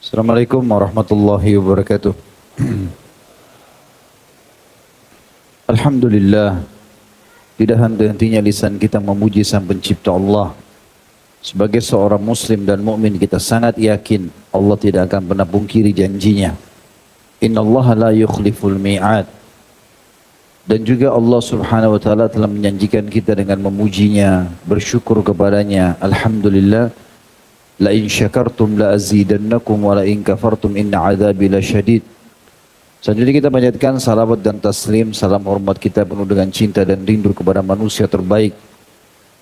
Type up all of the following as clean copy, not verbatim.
Assalamualaikum warahmatullahi wabarakatuh. Alhamdulillah, tidak henti-hentinya lisan kita memuji Sang Pencipta Allah. Sebagai seorang muslim dan mukmin, kita sangat yakin Allah tidak akan pernah pungkiri janjinya. Innallaha la yukhliful mi'ad. Dan juga Allah subhanahu wa ta'ala telah menjanjikan kita dengan memujinya, bersyukur kepadanya. Alhamdulillah, la in syakartum la azidannakum wa la in kafartum inna adzabi lasyadid. Selanjutnya kita panjatkan salawat dan taslim, salam hormat kita penuh dengan cinta dan rindu kepada manusia terbaik,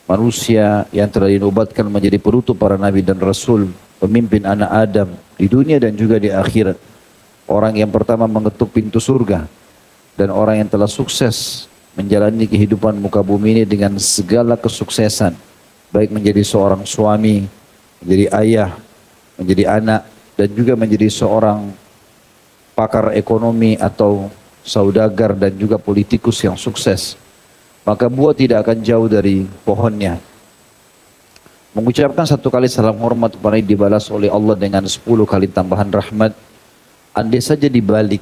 manusia yang telah dinobatkan menjadi penutup para nabi dan rasul, pemimpin anak Adam di dunia dan juga di akhirat. Orang yang pertama mengetuk pintu surga dan orang yang telah sukses menjalani kehidupan muka bumi ini dengan segala kesuksesan, baik menjadi seorang suami, menjadi ayah, menjadi anak, dan juga menjadi seorang pakar ekonomi atau saudagar dan juga politikus yang sukses. Maka buah tidak akan jauh dari pohonnya. Mengucapkan satu kali salam hormat kepada dibalas oleh Allah dengan 10 kali tambahan rahmat. Andai saja dibalik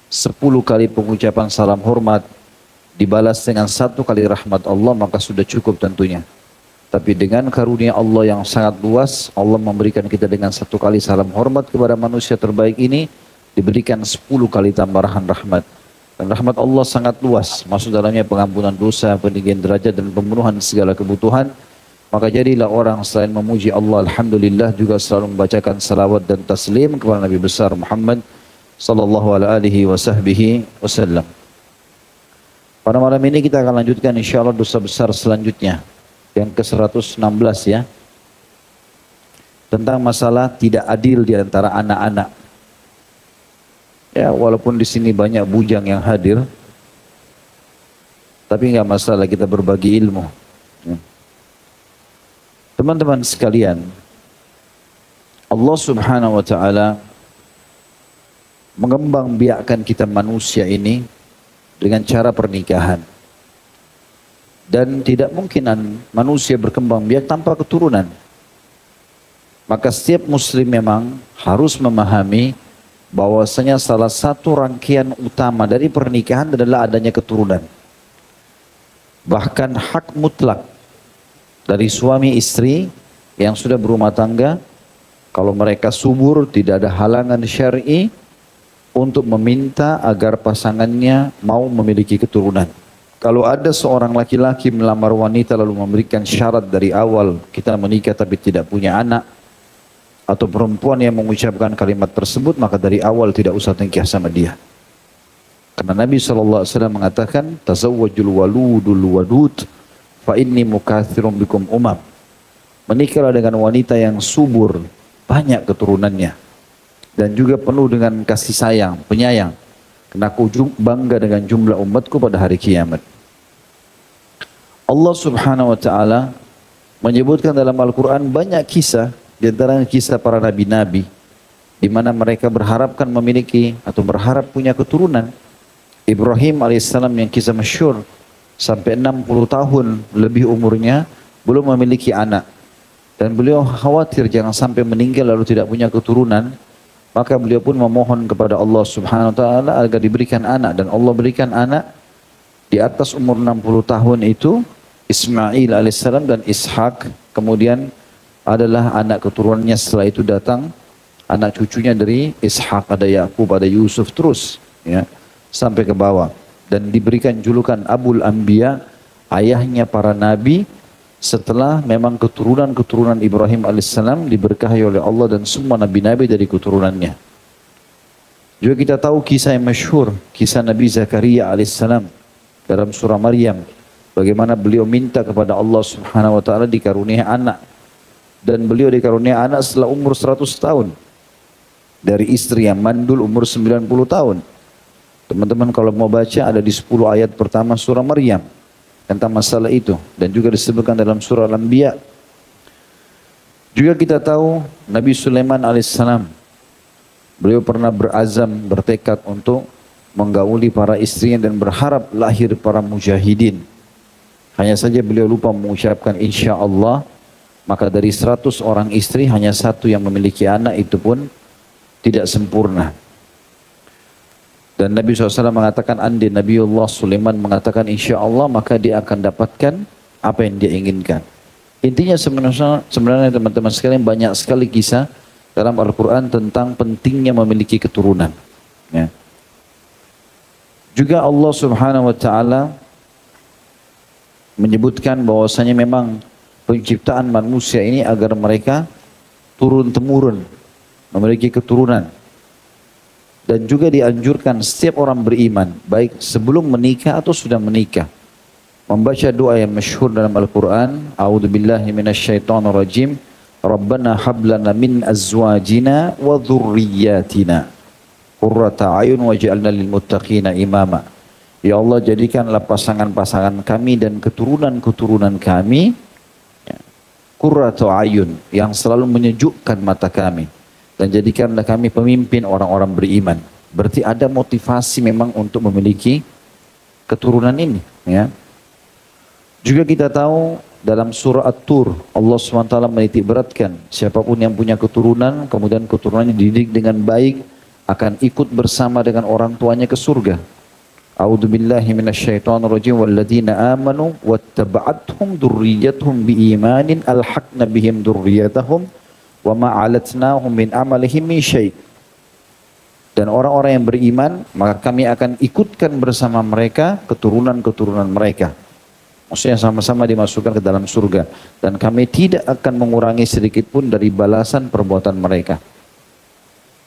10 kali pengucapan salam hormat dibalas dengan 1 kali rahmat Allah, maka sudah cukup tentunya. Tapi dengan karunia Allah yang sangat luas, Allah memberikan kita dengan 1 kali salam hormat kepada manusia terbaik ini, diberikan 10 kali tambahan rahmat. Dan rahmat Allah sangat luas, masuk dalamnya pengampunan dosa, peninggian derajat dan pemenuhan segala kebutuhan. Maka jadilah orang selain memuji Allah, alhamdulillah, juga selalu membacakan salawat dan taslim kepada Nabi besar Muhammad sallallahu alaihi wasallam. Pada malam ini kita akan lanjutkan insyaallah dosa besar selanjutnya, yang ke-116 ya. Tentang masalah tidak adil di antara anak-anak. Ya, walaupun di sini banyak bujang yang hadir, tapi enggak masalah, kita berbagi ilmu. Teman-teman sekalian, Allah subhanahu wa ta'ala mengembangbiakkan kita manusia ini dengan cara pernikahan. Dan tidak mungkinan manusia berkembang biak tanpa keturunan. Maka setiap muslim memang harus memahami bahwasanya salah satu rangkaian utama dari pernikahan adalah adanya keturunan. Bahkan hak mutlak dari suami istri yang sudah berumah tangga, kalau mereka subur, tidak ada halangan syar'i untuk meminta agar pasangannya mau memiliki keturunan. Kalau ada seorang laki-laki melamar wanita lalu memberikan syarat dari awal, kita menikah tapi tidak punya anak, atau perempuan yang mengucapkan kalimat tersebut, maka dari awal tidak usah nikah sama dia. Karena Nabi SAW mengatakan, tazawwajul waludul wadud, fa inni mukathirun bikum umam. Menikahlah dengan wanita yang subur, banyak keturunannya, dan juga penuh dengan kasih sayang, penyayang. Karena aku bangga dengan jumlah umatku pada hari kiamat. Allah subhanahu wa ta'ala menyebutkan dalam Al-Quran banyak kisah, di antara kisah para nabi-nabi, di mana mereka berharapkan memiliki atau berharap punya keturunan. Ibrahim alaihissalam yang kisah masyhur, sampai 60 tahun lebih umurnya, belum memiliki anak. Dan beliau khawatir jangan sampai meninggal lalu tidak punya keturunan. Maka beliau pun memohon kepada Allah subhanahu wa ta'ala agar diberikan anak. Dan Allah berikan anak di atas umur 60 tahun itu, Ismail alaihissalam dan Ishak. Kemudian adalah anak keturunannya, setelah itu datang anak cucunya dari Ishak, ada Yakub, ada Yusuf, terus ya, sampai ke bawah. Dan diberikan julukan Abul Anbiya, ayahnya para nabi, setelah memang keturunan-keturunan Ibrahim alaihissalam diberkahi oleh Allah dan semua nabi-nabi dari keturunannya. Juga kita tahu kisah yang masyhur, kisah Nabi Zakaria alaihissalam dalam surah Maryam, bagaimana beliau minta kepada Allah subhanahu wa ta'ala dikaruniai anak. Dan beliau dikaruniai anak setelah umur 100 tahun. Dari istri yang mandul umur 90 tahun. Teman-teman kalau mau baca ada di 10 ayat pertama surah Maryam tentang masalah itu. Dan juga disebutkan dalam surah Al-Anbiya. Juga kita tahu Nabi Sulaiman alaihissalam. Beliau pernah berazam, bertekad untuk menggauli para istrinya dan berharap lahir para mujahidin. Hanya saja beliau lupa mengucapkan insya Allah. Maka dari 100 orang istri hanya satu yang memiliki anak, itu pun tidak sempurna. Dan Nabi SAW mengatakan, andai Nabiullah Sulaiman mengatakan insya Allah, maka dia akan dapatkan apa yang dia inginkan. Intinya sebenarnya teman-teman sekalian, banyak sekali kisah dalam Al-Quran tentang pentingnya memiliki keturunan. Ya. Juga Allah Subhanahu Wa Taala menyebutkan bahwasanya memang penciptaan manusia ini agar mereka turun-temurun, memiliki keturunan. Dan juga dianjurkan setiap orang beriman, baik sebelum menikah atau sudah menikah, membaca doa yang masyhur dalam Al-Quran, A'udzubillahi minasyaitonirrajim, Rabbana hablana min azwajina wa dhurriyyatina qurrata a'yun waj'alna lil muttaqina imama. Ya Allah, jadikanlah pasangan-pasangan kami dan keturunan-keturunan kami qurratu a'yun, yang selalu menyejukkan mata kami, dan jadikanlah kami pemimpin orang-orang beriman. Berarti ada motivasi memang untuk memiliki keturunan ini, ya. Juga kita tahu dalam surah At-Tur, Allah SWT menitik beratkan siapapun yang punya keturunan, kemudian keturunannya dididik dengan baik, akan ikut bersama dengan orang tuanya ke surga. A'udzubillahi minasyaitonirrajim, walladzina amanu wattaba'athum dzurriyyatuhum biimanin alhaqna bihim dzurriyyatahum wa ma 'alatnahum min amalihim min syai'. Dan orang-orang yang beriman, maka kami akan ikutkan bersama mereka keturunan-keturunan mereka. Maksudnya sama-sama dimasukkan ke dalam surga. Dan kami tidak akan mengurangi sedikit pun dari balasan perbuatan mereka.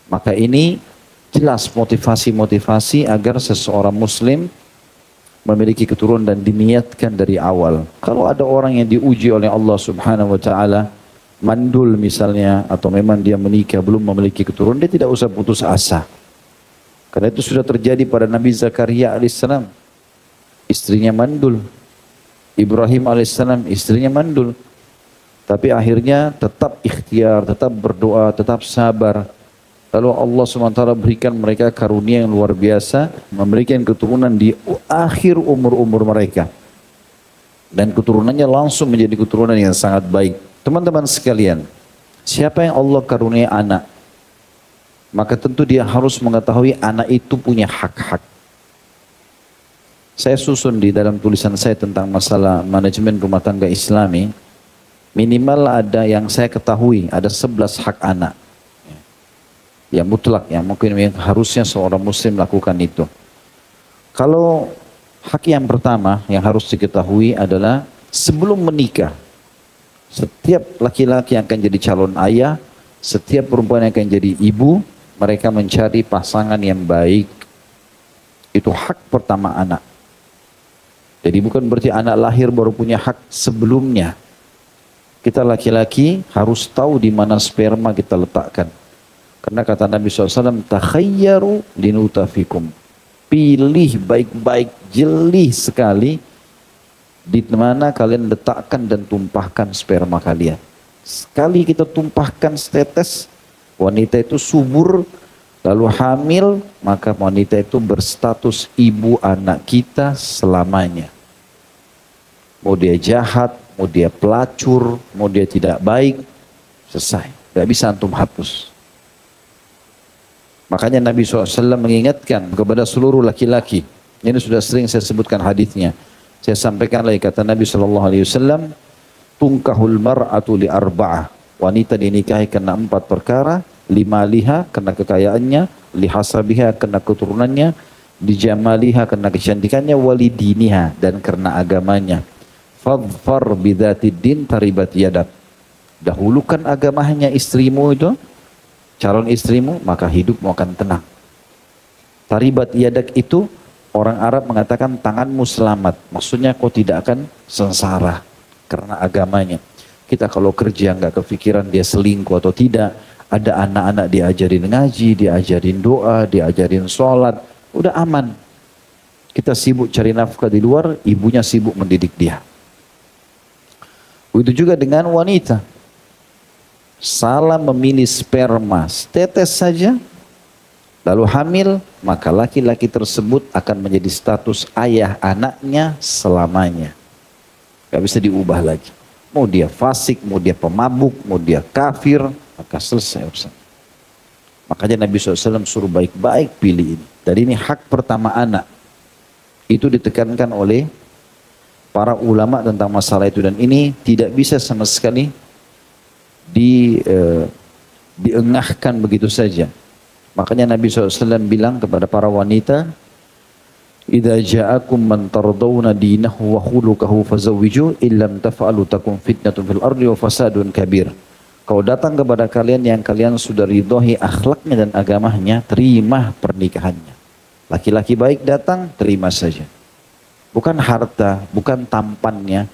Maka ini jelas motivasi-motivasi agar seseorang muslim memiliki keturunan dan diniatkan dari awal. Kalau ada orang yang diuji oleh Allah Subhanahu Wa Taala, mandul misalnya, atau memang dia menikah belum memiliki keturunan, dia tidak usah putus asa. Karena itu sudah terjadi pada Nabi Zakaria alaihissalam. Istrinya mandul. Ibrahim alaihissalam, istrinya mandul. Tapi akhirnya tetap ikhtiar, tetap berdoa, tetap sabar. Lalu Allah SWT berikan mereka karunia yang luar biasa, memberikan keturunan di akhir umur-umur mereka. Dan keturunannya langsung menjadi keturunan yang sangat baik. Teman-teman sekalian, siapa yang Allah karunia anak, maka tentu dia harus mengetahui anak itu punya hak-hak. Saya susun di dalam tulisan saya tentang masalah manajemen rumah tangga Islami, minimal ada yang saya ketahui, ada 11 hak anak. Ya mutlak, ya mungkin yang harusnya seorang muslim lakukan itu. Kalau hak yang pertama yang harus diketahui adalah sebelum menikah, setiap laki-laki yang akan jadi calon ayah, setiap perempuan yang akan jadi ibu, mereka mencari pasangan yang baik. Itu hak pertama anak. Jadi bukan berarti anak lahir baru punya hak sebelumnya. Kita laki-laki harus tahu di mana sperma kita letakkan. Karena kata Nabi SAW, takhayyaru linutafikum. Pilih baik-baik, jeli sekali di mana kalian letakkan dan tumpahkan sperma kalian. Sekali kita tumpahkan setetes, wanita itu subur, lalu hamil, maka wanita itu berstatus ibu anak kita selamanya. Mau dia jahat, mau dia pelacur, mau dia tidak baik, selesai. Tidak bisa antum hapus. Makanya Nabi SAW mengingatkan kepada seluruh laki-laki. Ini sudah sering saya sebutkan hadisnya. Saya sampaikan lagi kata Nabi SAW, tungkahul mar'atu li arba'ah. Wanita dinikahi karena 4 perkara. Limaliha karena kekayaannya, lihasabiha karena keturunannya, dijamaliha karena kecantikannya, walidiniha dan karena agamanya. Fadfar bidhatid din taribat yadak. Dahulukan agamanya istrimu itu, calon istrimu, maka hidupmu akan tenang. Taribat yadak itu orang Arab mengatakan tanganmu selamat. Maksudnya kau tidak akan sengsara karena agamanya. Kita kalau kerja nggak kepikiran dia selingkuh atau tidak, ada anak-anak diajarin ngaji, diajarin doa, diajarin sholat, udah aman. Kita sibuk cari nafkah di luar, ibunya sibuk mendidik dia. Begitu juga dengan wanita. Salah memilih sperma, tetes saja, lalu hamil, maka laki-laki tersebut akan menjadi status ayah anaknya selamanya. Gak bisa diubah lagi. Mau dia fasik, mau dia pemabuk, mau dia kafir, maka selesai urusan. Makanya Nabi SAW suruh baik-baik pilih ini. Jadi ini hak pertama anak. Itu ditekankan oleh para ulama tentang masalah itu. Dan ini tidak bisa sama sekali diengahkan begitu saja. Makanya Nabi SAW bilang kepada para wanita, "Idza ja'akum man tardawna dinahu wa khuluquhu fazawwiju illam taf'alu takum fitnatun fil ardi wa fasadun kabir." Kalau datang kepada kalian yang kalian sudah ridhoi akhlaknya dan agamanya, terima pernikahannya. Laki-laki baik datang, terima saja. Bukan harta, bukan tampannya,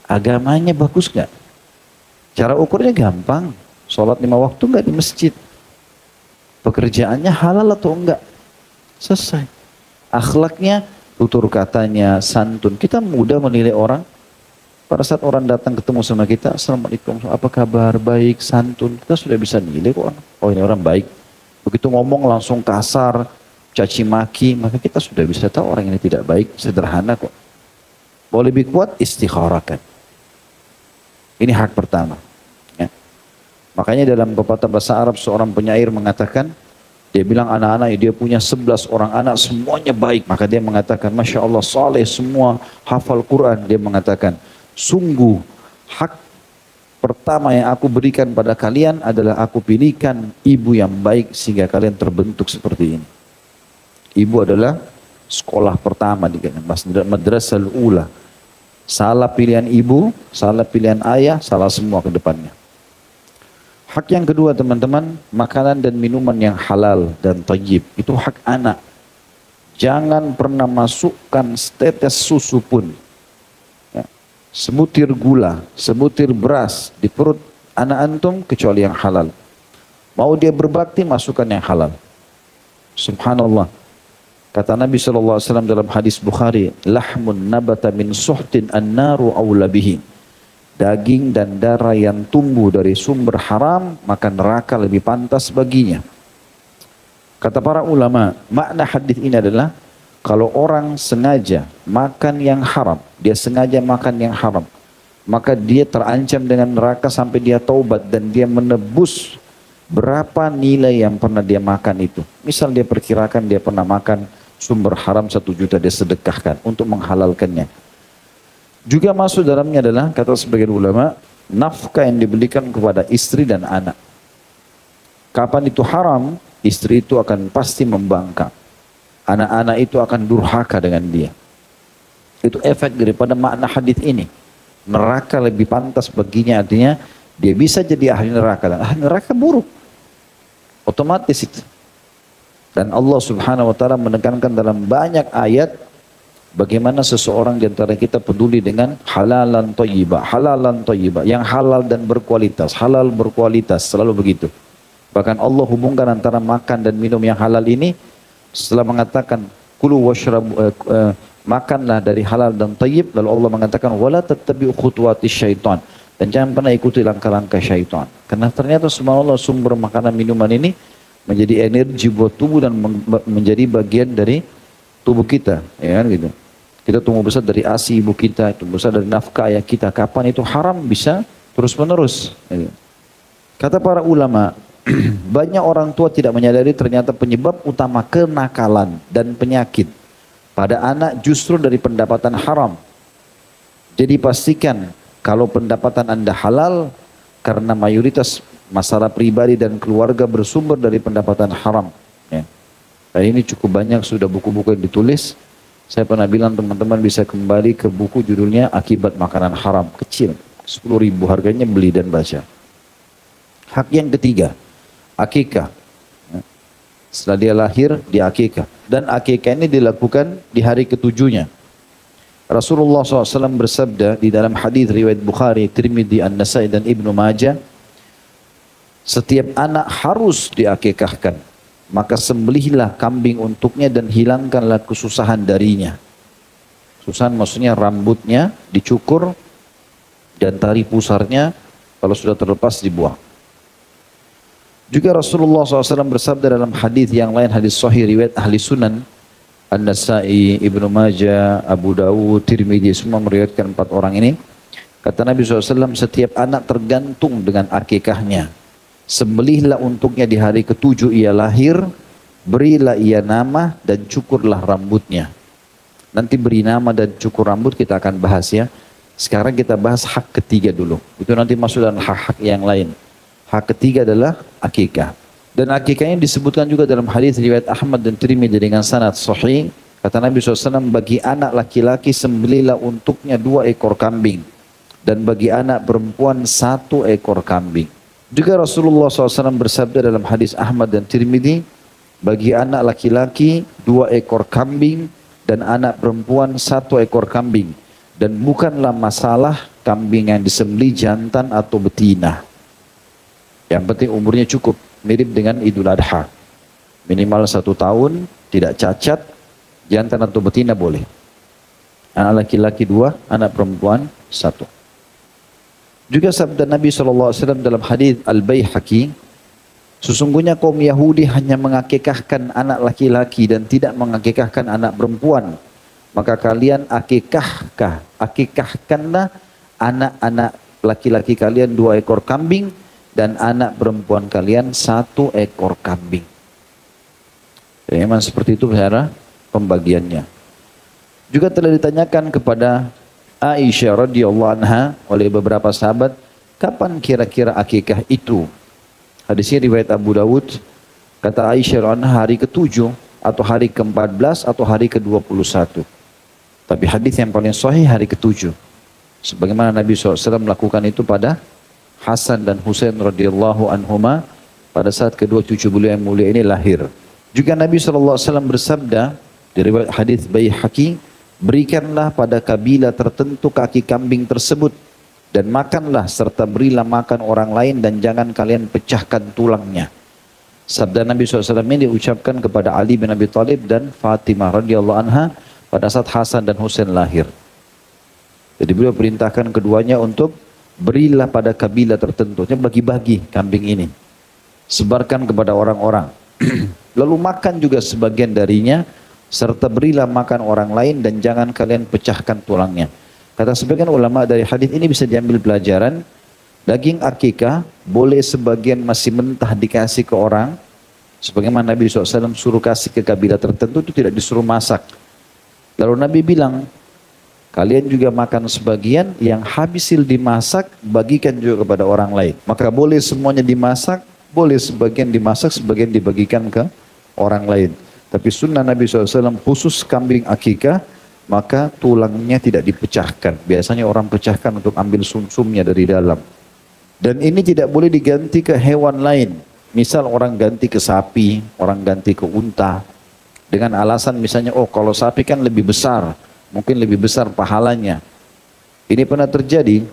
agamanya bagus nggak? Cara ukurnya gampang, sholat 5 waktu nggak di masjid, pekerjaannya halal atau enggak, selesai. Akhlaknya, tutur katanya, santun. Kita mudah menilai orang. Pada saat orang datang ketemu sama kita, "Assalamualaikum, apa kabar, baik, santun." Kita sudah bisa nilai kok. Oh, ini orang baik. Begitu ngomong langsung kasar, caci maki, maka kita sudah bisa tahu orang ini tidak baik, sederhana kok. Mau lebih kuat, istikharakan. Ini hak pertama. Ya. Makanya dalam pepatah bahasa Arab seorang penyair mengatakan, dia bilang anak-anak dia punya 11 orang anak semuanya baik. Maka dia mengatakan, Masya Allah saleh semua hafal Quran. Dia mengatakan, sungguh hak pertama yang aku berikan pada kalian adalah aku pilihkan ibu yang baik sehingga kalian terbentuk seperti ini. Ibu adalah sekolah pertama di madrasah ula. Salah pilihan ibu, salah pilihan ayah, salah semua ke depannya. Hak yang kedua teman-teman, makanan dan minuman yang halal dan thayyib. Itu hak anak. Jangan pernah masukkan setetes susu pun, ya, sebutir gula, sebutir beras di perut anak antum kecuali yang halal. Mau dia berbakti, masukkan yang halal. Subhanallah. Kata Nabi SAW dalam hadis Bukhari, lahmun nabata min suhtin an-naru awla bihi. Daging dan darah yang tumbuh dari sumber haram, maka neraka lebih pantas baginya. Kata para ulama, makna hadis ini adalah kalau orang sengaja makan yang haram, dia sengaja makan yang haram, maka dia terancam dengan neraka sampai dia taubat dan dia menebus berapa nilai yang pernah dia makan itu. Misal dia perkirakan dia pernah makan sumber haram 1 juta, dia sedekahkan untuk menghalalkannya. Juga masuk dalamnya adalah, kata sebagian ulama, nafkah yang diberikan kepada istri dan anak. Kapan itu haram, istri itu akan pasti membangkang. Anak-anak itu akan durhaka dengan dia. Itu efek daripada makna hadis ini. Neraka lebih pantas baginya, artinya dia bisa jadi ahli neraka. Dan ahli neraka buruk. Otomatis itu. Dan Allah Subhanahu wa taala menekankan dalam banyak ayat bagaimana seseorang di antara kita peduli dengan halalan thayyibah, yang halal dan berkualitas, halal berkualitas, selalu begitu. Bahkan Allah hubungkan antara makan dan minum yang halal ini setelah mengatakan kulu washrabu, makanlah dari halal dan thayyib, lalu Allah mengatakan wala tattabi'u khutuwatis syaitan, dan jangan pernah ikuti langkah-langkah syaitan. Karena ternyata subhanallah sumber makanan minuman ini menjadi energi buat tubuh dan menjadi bagian dari tubuh kita, ya kan gitu. Kita tumbuh besar dari ASI ibu kita, tumbuh besar dari nafkah ayah kita. Kapan itu haram bisa terus menerus. Ya. Kata para ulama, banyak orang tua tidak menyadari ternyata penyebab utama kenakalan dan penyakit pada anak justru dari pendapatan haram. Jadi pastikan kalau pendapatan Anda halal, karena mayoritas masalah pribadi dan keluarga bersumber dari pendapatan haram. Ya. Dan ini cukup banyak sudah buku-buku yang ditulis. Saya pernah bilang teman-teman bisa kembali ke buku judulnya Akibat Makanan Haram. Kecil, 10.000 harganya, beli dan baca. Hak yang ketiga, akikah. Ya. Setelah dia lahir, dia akikah. Dan akikah ini dilakukan di hari ketujuhnya. Rasulullah SAW bersabda di dalam hadis riwayat Bukhari, Tirmidzi, An-Nasai dan Ibnu Majah, setiap anak harus diakikahkan, maka sembelihlah kambing untuknya dan hilangkanlah kesusahan darinya. Kesusahan maksudnya rambutnya dicukur dan tali pusarnya kalau sudah terlepas dibuang. Juga Rasulullah SAW bersabda dalam hadis yang lain, hadis sahih riwayat ahli sunan, An-Nasai, Ibnu Majah, Abu Dawud, Tirmidzi, semua meriwayatkan 4 orang ini. Kata Nabi SAW, setiap anak tergantung dengan akikahnya. Sembelihlah untuknya di hari ketujuh ia lahir, berilah ia nama dan cukurlah rambutnya. Nanti beri nama dan cukur rambut kita akan bahas ya. Sekarang kita bahas hak ketiga dulu. Itu nanti masuk dalam hak-hak yang lain. Hak ketiga adalah akikah. Dan akikahnya disebutkan juga dalam hadis riwayat Ahmad dan Tirmidzi dengan sanad sahih. Kata Nabi SAW, bagi anak laki-laki sembelihlah untuknya 2 ekor kambing. Dan bagi anak perempuan 1 ekor kambing. Juga Rasulullah SAW bersabda dalam hadis Ahmad dan Tirmidzi, bagi anak laki-laki 2 ekor kambing dan anak perempuan 1 ekor kambing. Dan bukanlah masalah kambing yang disembelih jantan atau betina. Yang penting umurnya cukup, mirip dengan Idul Adha. Minimal 1 tahun, tidak cacat, jantan atau betina boleh. Anak laki-laki 2, anak perempuan 1. Juga sabda Nabi SAW dalam hadis Al-Baihaqi, sesungguhnya kaum Yahudi hanya mengakikahkan anak laki-laki dan tidak mengakikahkan anak perempuan. Maka kalian akikahkanlah anak-anak laki-laki kalian 2 ekor kambing dan anak perempuan kalian 1 ekor kambing. Jadi memang seperti itu cara pembagiannya. Juga telah ditanyakan kepada Aisyah radhiyallahu anha oleh beberapa sahabat, kapan kira-kira akikah itu? Hadisnya riwayat Abu Dawud. Kata Aisyah radhiyallahu anha, hari ke-7 atau hari ke-14 atau hari ke-21. Tapi hadis yang paling sahih hari ke-7. Sebagaimana Nabi SAW melakukan itu pada Hasan dan Husain radhiyallahu anhuma pada saat kedua cucu beliau yang mulia ini lahir. Juga Nabi SAW bersabda di riwayat hadis Baihaqi, berikanlah pada kabilah tertentu kaki kambing tersebut dan makanlah serta berilah makan orang lain dan jangan kalian pecahkan tulangnya. Sabda Nabi SAW ini diucapkan kepada Ali bin Abi Thalib dan Fatimah radhiyallahu anha pada saat Hasan dan Husain lahir. Jadi beliau perintahkan keduanya untuk berilah pada kabilah tertentu, bagi-bagi kambing ini, sebarkan kepada orang-orang. Lalu makan juga sebagian darinya, serta berilah makan orang lain dan jangan kalian pecahkan tulangnya. Kata sebagian ulama dari hadis ini bisa diambil pelajaran, daging akikah boleh sebagian masih mentah dikasih ke orang, sebagaimana Nabi SAW suruh kasih ke kabilah tertentu, itu tidak disuruh masak. Lalu Nabi bilang, kalian juga makan sebagian, yang habisil dimasak bagikan juga kepada orang lain. Maka boleh semuanya dimasak, boleh sebagian dimasak, sebagian dibagikan ke orang lain. Tapi sunnah Nabi SAW khusus kambing akikah, maka tulangnya tidak dipecahkan. Biasanya orang pecahkan untuk ambil sumsumnya dari dalam. Dan ini tidak boleh diganti ke hewan lain. Misal orang ganti ke sapi, orang ganti ke unta. Dengan alasan misalnya, oh kalau sapi kan lebih besar, mungkin lebih besar pahalanya. Ini pernah terjadi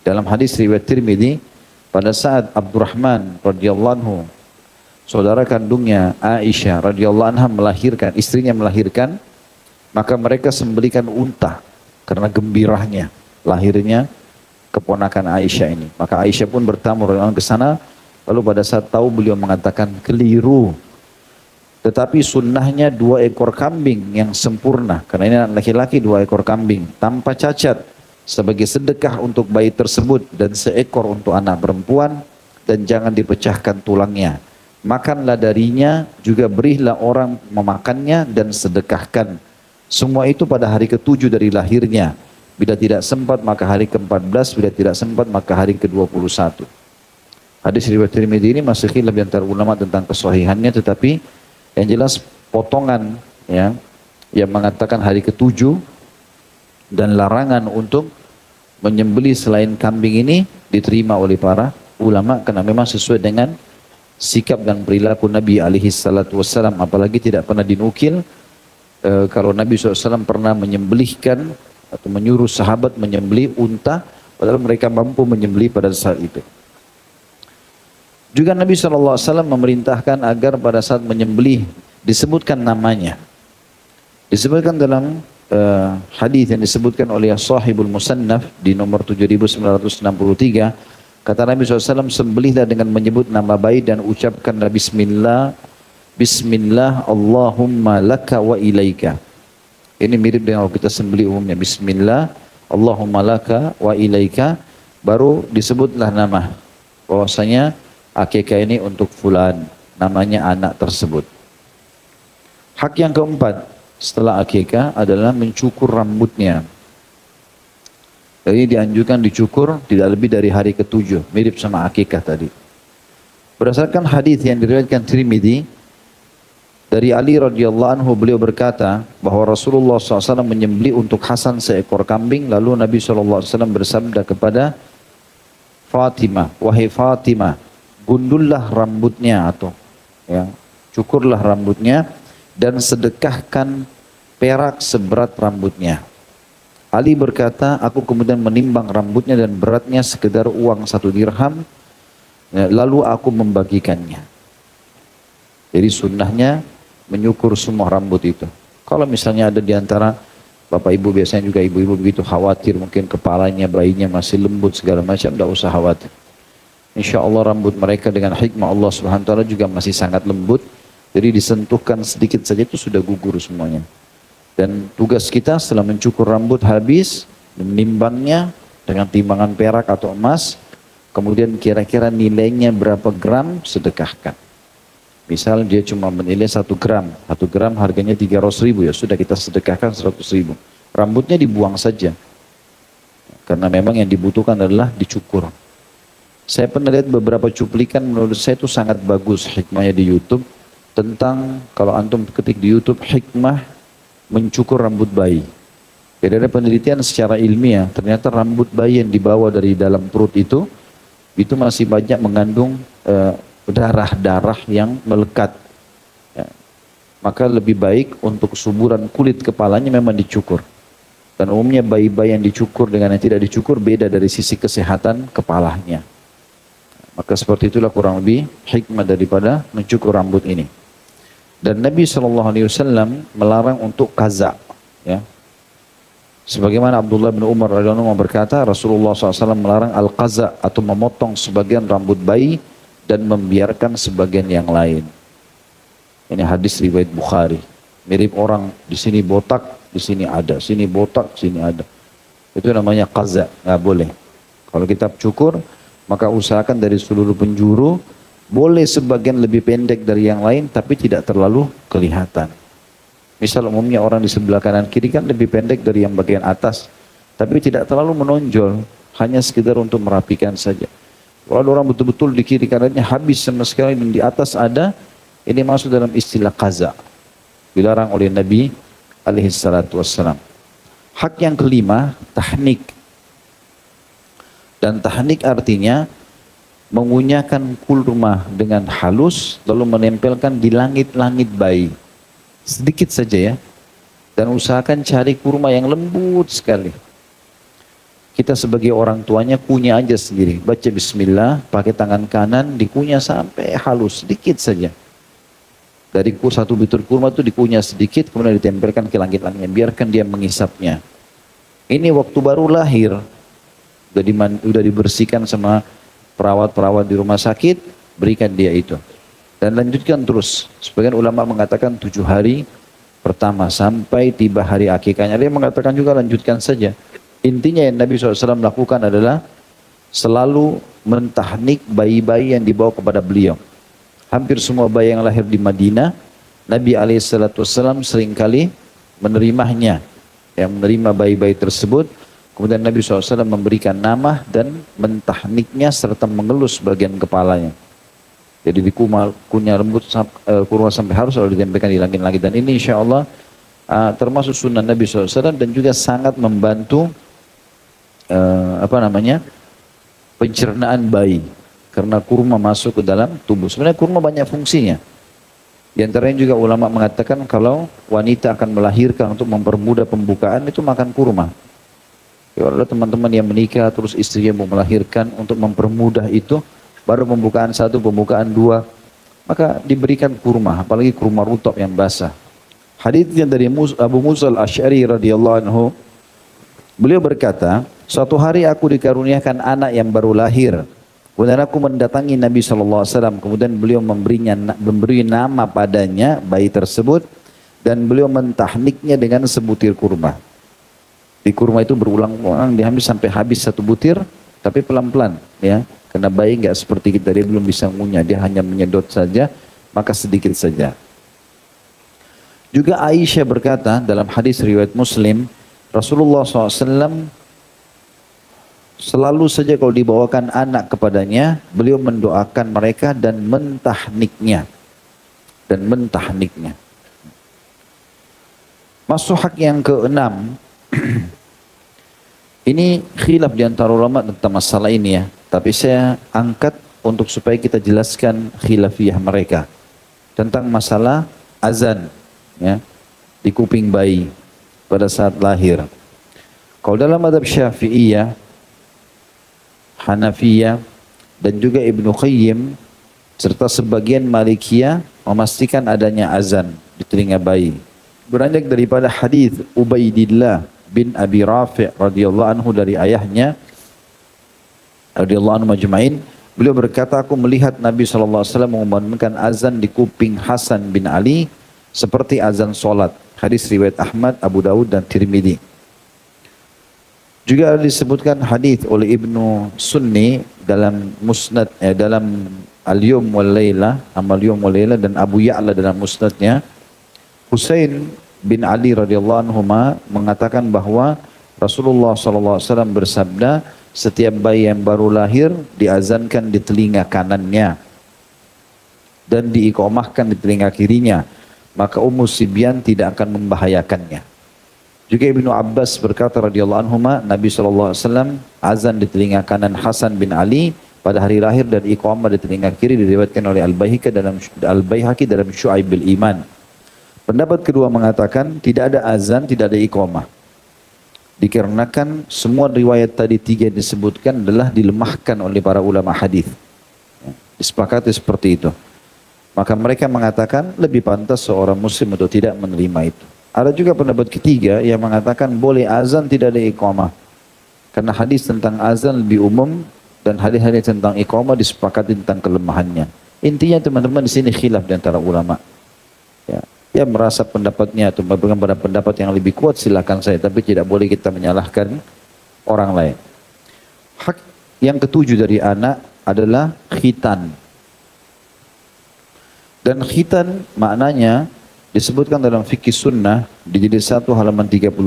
dalam hadis riwayat Tirmidzi pada saat Abdurrahman radhiyallahu anhu, saudara kandungnya Aisyah radhiyallahu anha melahirkan, istrinya melahirkan, maka mereka sembelihkan unta karena gembiranya lahirnya keponakan Aisyah ini. Maka Aisyah pun bertamu ke sana, lalu pada saat tahu beliau mengatakan keliru. Tetapi sunnahnya 2 ekor kambing yang sempurna, karena ini anak laki-laki 2 ekor kambing tanpa cacat sebagai sedekah untuk bayi tersebut dan 1 ekor untuk anak perempuan dan jangan dipecahkan tulangnya. Makanlah darinya, juga berilah orang memakannya dan sedekahkan. Semua itu pada hari ke-7 dari lahirnya. Bila tidak sempat maka hari ke-14, bila tidak sempat maka hari ke-21. Hadis riwayat Tirmidzi ini masih khilaf di antara ulama tentang kesahihannya, tetapi yang jelas potongan ya, yang mengatakan hari ke-7 dan larangan untuk menyembelih selain kambing ini diterima oleh para ulama karena memang sesuai dengan sikap dan perilaku Nabi alaihi salatu wassalam. Apalagi tidak pernah dinukil kalau Nabi SAW pernah menyembelihkan atau menyuruh sahabat menyembelih unta, padahal mereka mampu menyembelih pada saat itu. Juga Nabi SAW memerintahkan agar pada saat menyembelih disebutkan namanya. Disebutkan dalam hadis yang disebutkan oleh Sahibul Musannaf di nomor 7963. Kata Nabi SAW, sembelihlah dengan menyebut nama bayi dan ucapkanlah Bismillah, Bismillah Allahumma laka wa ilaika. Ini mirip dengan kalau kita sembelih umumnya. Bismillah Allahumma laka wa ilaika, baru disebutlah nama. Bahwasanya akikah ini untuk fulan, namanya anak tersebut. Hak yang keempat setelah akikah adalah mencukur rambutnya. Jadi dianjurkan dicukur tidak lebih dari hari ke-7, mirip sama akikah tadi. Berdasarkan hadis yang diriwayatkan Tirmidzi dari Ali radhiyallahu anhu, beliau berkata bahwa Rasulullah SAW menyembelih untuk Hasan seekor kambing, lalu Nabi SAW bersabda kepada Fatimah, wahai Fatimah, gundullah rambutnya atau ya, cukurlah rambutnya dan sedekahkan perak seberat rambutnya. Ali berkata, aku kemudian menimbang rambutnya dan beratnya sekedar uang 1 dirham, lalu aku membagikannya. Jadi sunnahnya menyukur semua rambut itu. Kalau misalnya ada di antara bapak ibu, biasanya juga ibu-ibu begitu khawatir, mungkin kepalanya, bayinya masih lembut segala macam, tidak usah khawatir. Insya Allah rambut mereka dengan hikmah Allah Subhanahu wa Ta'ala juga masih sangat lembut. Jadi disentuhkan sedikit saja itu sudah gugur semuanya. Dan tugas kita setelah mencukur rambut habis, menimbangnya dengan timbangan perak atau emas, kemudian kira-kira nilainya berapa gram, sedekahkan. Misal dia cuma menilai 1 gram, 1 gram harganya 300.000, ya sudah kita sedekahkan 100.000. Rambutnya dibuang saja, karena memang yang dibutuhkan adalah dicukur. Saya pernah lihat beberapa cuplikan, menurut saya itu sangat bagus hikmahnya di YouTube, tentang kalau antum ketik di YouTube hikmah mencukur rambut bayi. Jadi ada penelitian secara ilmiah, ternyata rambut bayi yang dibawa dari dalam perut itu masih banyak mengandung darah-darah yang melekat. Ya. Maka lebih baik untuk kesuburan kulit kepalanya memang dicukur. Dan umumnya bayi-bayi yang dicukur dengan yang tidak dicukur beda dari sisi kesehatan kepalanya. Maka seperti itulah kurang lebih hikmah daripada mencukur rambut ini. Dan Nabi SAW melarang untuk qaza. Ya. Sebagaimana Abdullah bin Umar radhiyallahu anhu berkata, Rasulullah SAW melarang al-qaza atau memotong sebagian rambut bayi dan membiarkan sebagian yang lain. Ini hadis riwayat Bukhari. Mirip orang di sini botak, di sini ada, sini botak, sini ada. Itu namanya qaza, nggak boleh. Kalau kita cukur, maka usahakan dari seluruh penjuru, boleh sebagian lebih pendek dari yang lain, tapi tidak terlalu kelihatan. Misal umumnya orang di sebelah kanan kiri kan lebih pendek dari yang bagian atas, tapi tidak terlalu menonjol, hanya sekedar untuk merapikan saja. Kalau ada orang betul-betul di kiri kanannya habis sama sekali dan di atas ada, ini masuk dalam istilah qaza. Dilarang oleh Nabi alaihissalam. Hak yang kelima, tahnik. Dan tahnik artinya mengunyahkan kurma dengan halus lalu menempelkan di langit-langit bayi. Sedikit saja ya. Dan usahakan cari kurma yang lembut sekali. Kita sebagai orang tuanya kunyah aja sendiri. Baca bismillah, pakai tangan kanan, dikunyah sampai halus, sedikit saja. Dari 1 butir kurma itu dikunyah sedikit, kemudian ditempelkan ke langit-langitnya. Biarkan dia mengisapnya. Ini waktu baru lahir. Sudah dibersihkan sama perawat-perawat di rumah sakit, berikan dia itu. Dan lanjutkan terus. Sebagian ulama mengatakan 7 hari pertama sampai tiba hari akikahnya. Dia mengatakan juga lanjutkan saja. Intinya yang Nabi SAW lakukan adalah selalu mentahnik bayi-bayi yang dibawa kepada beliau. Hampir semua bayi yang lahir di Madinah, Nabi SAW seringkali menerimanya. Yang menerima bayi-bayi tersebut. Kemudian Nabi SAW memberikan nama dan mentahniknya serta mengelus bagian kepalanya. Jadi dikunyah rambut kurma sampai harus lalu ditempelkan di langit-langit. Dan ini insya Allah termasuk sunnah Nabi SAW dan juga sangat membantu pencernaan bayi. Karena kurma masuk ke dalam tubuh. Sebenarnya kurma banyak fungsinya. Di antaranya juga ulama mengatakan kalau wanita akan melahirkan untuk mempermudah pembukaan itu makan kurma. Kalau ada teman-teman yang menikah terus istrinya mau melahirkan untuk mempermudah itu, baru pembukaan 1, pembukaan 2, maka diberikan kurma, apalagi kurma rutab yang basah. Haditsnya dari Abu Musa al-Asy'ari radhiyallahu anhu, beliau berkata, suatu hari aku dikaruniakan anak yang baru lahir. Kemudian aku mendatangi Nabi SAW, kemudian beliau memberi nama padanya bayi tersebut dan beliau mentahniknya dengan sebutir kurma. Di kurma itu berulang-ulang diambil sampai habis satu butir, tapi pelan-pelan ya. Karena bayi nggak seperti kita, dia belum bisa ngunyah, dia hanya menyedot saja, maka sedikit saja. Juga Aisyah berkata dalam hadis riwayat Muslim, Rasulullah SAW selalu saja kalau dibawakan anak kepadanya, beliau mendoakan mereka dan mentahniknya. Masuk hak yang keenam, ini khilaf di antara ulama tentang masalah ini ya. Tapi saya angkat untuk supaya kita jelaskan khilafiyah mereka tentang masalah azan ya di kuping bayi pada saat lahir. Kalau dalam mazhab Syafi'iyah, Hanafiyah dan juga Ibnu Qayyim serta sebagian Malikiyah memastikan adanya azan di telinga bayi. Beranjak daripada hadis Ubaidillah bin Abi Rafi' radhiyallahu anhu dari ayahnya radhiyallahu anhu majma'in, beliau berkata, aku melihat Nabi SAW mengumandangkan azan di kuping Hasan bin Ali seperti azan solat. Hadis riwayat Ahmad, Abu Dawud dan Tirmidzi. Juga disebutkan hadis oleh Ibnu Sunni dalam Musnad dalam Al-Yawm wal Laila, Amal Yawm wal Laila, dan Abu Ya'la dalam Musnadnya, Husain bin Ali radhiyallahu anhu mengatakan bahwa Rasulullah SAW bersabda, setiap bayi yang baru lahir diazankan di telinga kanannya dan diiqamahkan di telinga kirinya, maka Ummu Sibyan tidak akan membahayakannya. Juga Ibnu Abbas berkata radhiyallahu anhu, Nabi SAW azan di telinga kanan Hasan bin Ali pada hari lahir dan iqamah di telinga kiri, diriwayatkan oleh Al-Baihaqi dalam Syu'aibul Iman. Pendapat kedua mengatakan tidak ada azan, tidak ada iqamah. Dikarenakan semua riwayat tadi tiga yang disebutkan adalah dilemahkan oleh para ulama hadis. Disepakati seperti itu. Maka mereka mengatakan lebih pantas seorang muslim untuk tidak menerima itu. Ada juga pendapat ketiga yang mengatakan boleh azan tidak ada iqamah. Karena hadis tentang azan lebih umum dan hadis-hadis tentang iqamah disepakati tentang kelemahannya. Intinya teman-teman di sini khilaf di antara ulama. Ya merasa pendapatnya atau berpegang pada pendapat yang lebih kuat silakan saya, tapi tidak boleh kita menyalahkan orang lain. Hak yang ketujuh dari anak adalah khitan. Dan khitan maknanya disebutkan dalam fikih sunnah di jilid 1 halaman 37,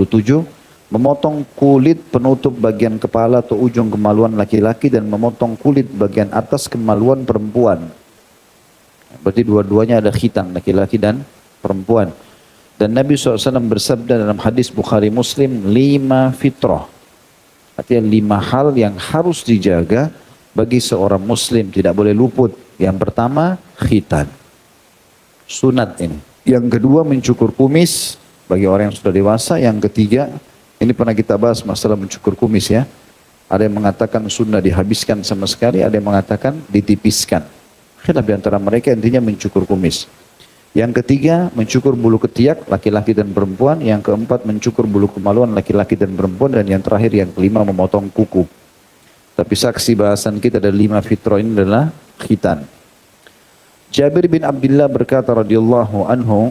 memotong kulit penutup bagian kepala atau ujung kemaluan laki-laki dan memotong kulit bagian atas kemaluan perempuan. Berarti dua-duanya ada khitan, laki-laki dan perempuan. Dan Nabi SAW bersabda dalam hadis Bukhari Muslim, 5 fitrah. Artinya 5 hal yang harus dijaga bagi seorang muslim, tidak boleh luput. Yang pertama, khitan. Sunat ini. Yang kedua, mencukur kumis bagi orang yang sudah dewasa. Yang ketiga, ini pernah kita bahas masalah mencukur kumis ya. Ada yang mengatakan sunnah dihabiskan sama sekali, ada yang mengatakan ditipiskan. Khilaf di antara mereka, intinya mencukur kumis. Yang ketiga, mencukur bulu ketiak laki-laki dan perempuan. Yang keempat, mencukur bulu kemaluan laki-laki dan perempuan. Dan yang terakhir, yang kelima, memotong kuku. Tapi saksi bahasan kita dari 5 fitrah ini adalah khitan. Jabir bin Abdullah berkata radhiyallahu anhu,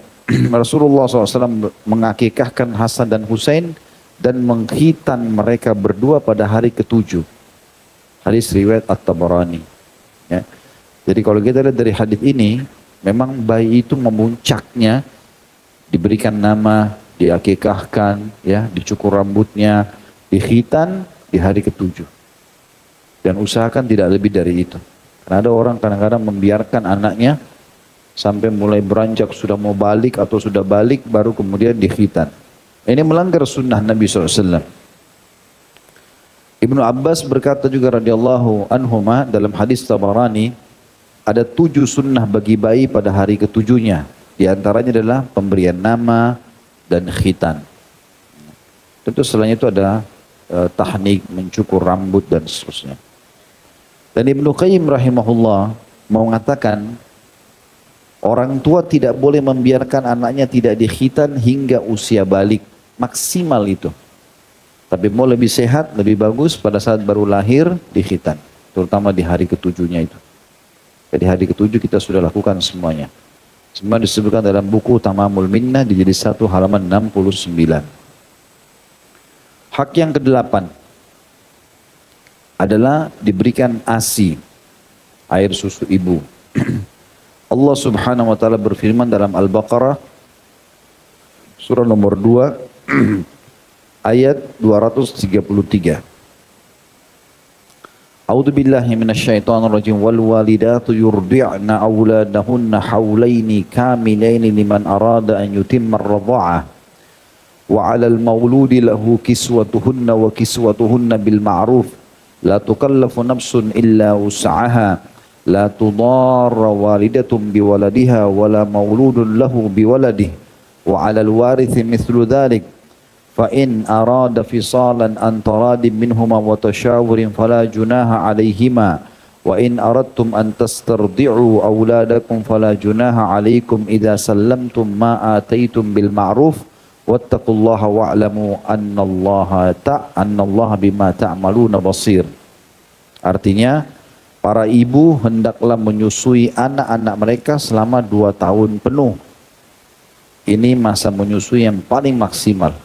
Rasulullah SAW mengakikahkan Hasan dan Husain dan mengkhitan mereka berdua pada hari ke-7. Hadis riwayat At-Tabarani. Ya. Jadi kalau kita lihat dari hadis ini, memang bayi itu memuncaknya, diberikan nama, diakikahkan, ya, dicukur rambutnya, dikhitan di hari ke-7. Dan usahakan tidak lebih dari itu. Karena ada orang kadang-kadang membiarkan anaknya sampai mulai beranjak sudah mau balik atau sudah balik baru kemudian dikhitan. Ini melanggar sunnah Nabi SAW. Ibnu Abbas berkata juga radhiyallahu anhuma dalam hadis Tabarani, ada 7 sunnah bagi bayi pada hari ke-7-nya. Di antaranya adalah pemberian nama dan khitan. Tentu selain itu ada tahnik, mencukur rambut dan seterusnya. Dan Ibnu Qayyim rahimahullah mengatakan orang tua tidak boleh membiarkan anaknya tidak dikhitan hingga usia balik, maksimal itu. Tapi mau lebih sehat, lebih bagus pada saat baru lahir dikhitan, terutama di hari ke-7-nya itu. Jadi hari ke-7 kita sudah lakukan semuanya. Semua disebutkan dalam buku Tamamul Minnah di jilid 1 halaman 69. Hak yang kedelapan adalah diberikan ASI, air susu ibu. Allah Subhanahu wa taala berfirman dalam Al-Baqarah surah nomor 2 ayat 233. A'udzu billahi minasyaitonir rajim wal walidatu yurdi'na auladahunna haulaini kamilaini liman arada an yutimma ar-radha'ah wa 'alal mauludi lahu kiswatuhunna wa kiswatuhunna bil ma'ruf la tukallafu nafsun illa wus'aha la tudarra walidatun biwaladiha wala mauludun lahu biwaladihi wa 'alal warithi mithlu dhalik فإن أراد فصالا عن تراض منهما وتشاور فلا جناح عليهما وإن أردتم أن تسترضعوا أولادكم فلا جناح عليكم إذا سلمتم ما آتيتم بالمعروف واتقوا الله واعلموا أن الله بما تعملون بصير. Artinya para ibu hendaklah menyusui anak-anak mereka selama 2 tahun penuh. Ini masa menyusui yang paling maksimal,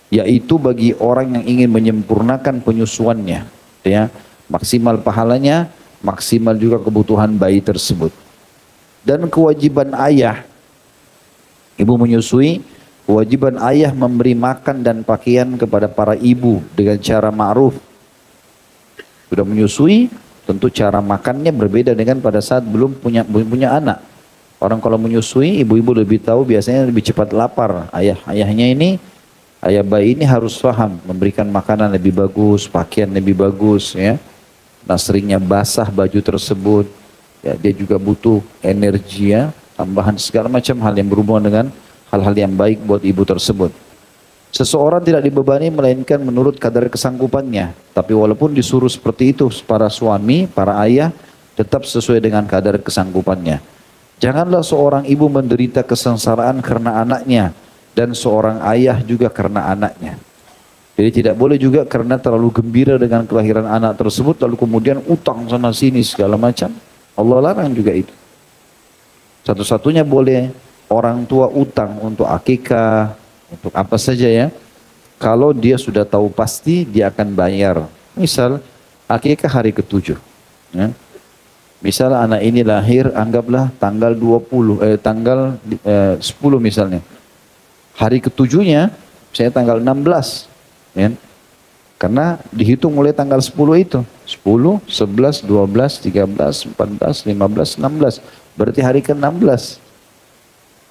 yaitu bagi orang yang ingin menyempurnakan penyusuannya, ya, maksimal pahalanya, maksimal juga kebutuhan bayi tersebut. Dan kewajiban ayah, ibu menyusui, kewajiban ayah memberi makan dan pakaian kepada para ibu dengan cara ma'ruf. Sudah menyusui, tentu cara makannya berbeda dengan pada saat belum punya anak. Orang kalau menyusui, ibu-ibu lebih tahu, biasanya lebih cepat lapar. Ayahnya ini, ayah bayi ini harus paham memberikan makanan lebih bagus, pakaian lebih bagus, ya. Nah, seringnya basah baju tersebut, ya, dia juga butuh energi, ya, tambahan segala macam hal yang berhubungan dengan hal-hal yang baik buat ibu tersebut. Seseorang tidak dibebani melainkan menurut kadar kesanggupannya. Tapi walaupun disuruh seperti itu para suami, para ayah, tetap sesuai dengan kadar kesanggupannya. Janganlah seorang ibu menderita kesengsaraan karena anaknya, dan seorang ayah juga karena anaknya. Jadi tidak boleh juga karena terlalu gembira dengan kelahiran anak tersebut lalu kemudian utang sana sini segala macam. Allah larang juga itu. Satu-satunya boleh orang tua utang untuk akikah, untuk apa saja, ya, kalau dia sudah tahu pasti dia akan bayar. Misal akikah hari ke-7, ya. Misal anak ini lahir anggaplah tanggal 10 misalnya. Hari ke-7-nya, saya tanggal 16, ya. Karena dihitung mulai tanggal 10 itu. 10, 11, 12, 13, 14, 15, 16. Berarti hari ke-16.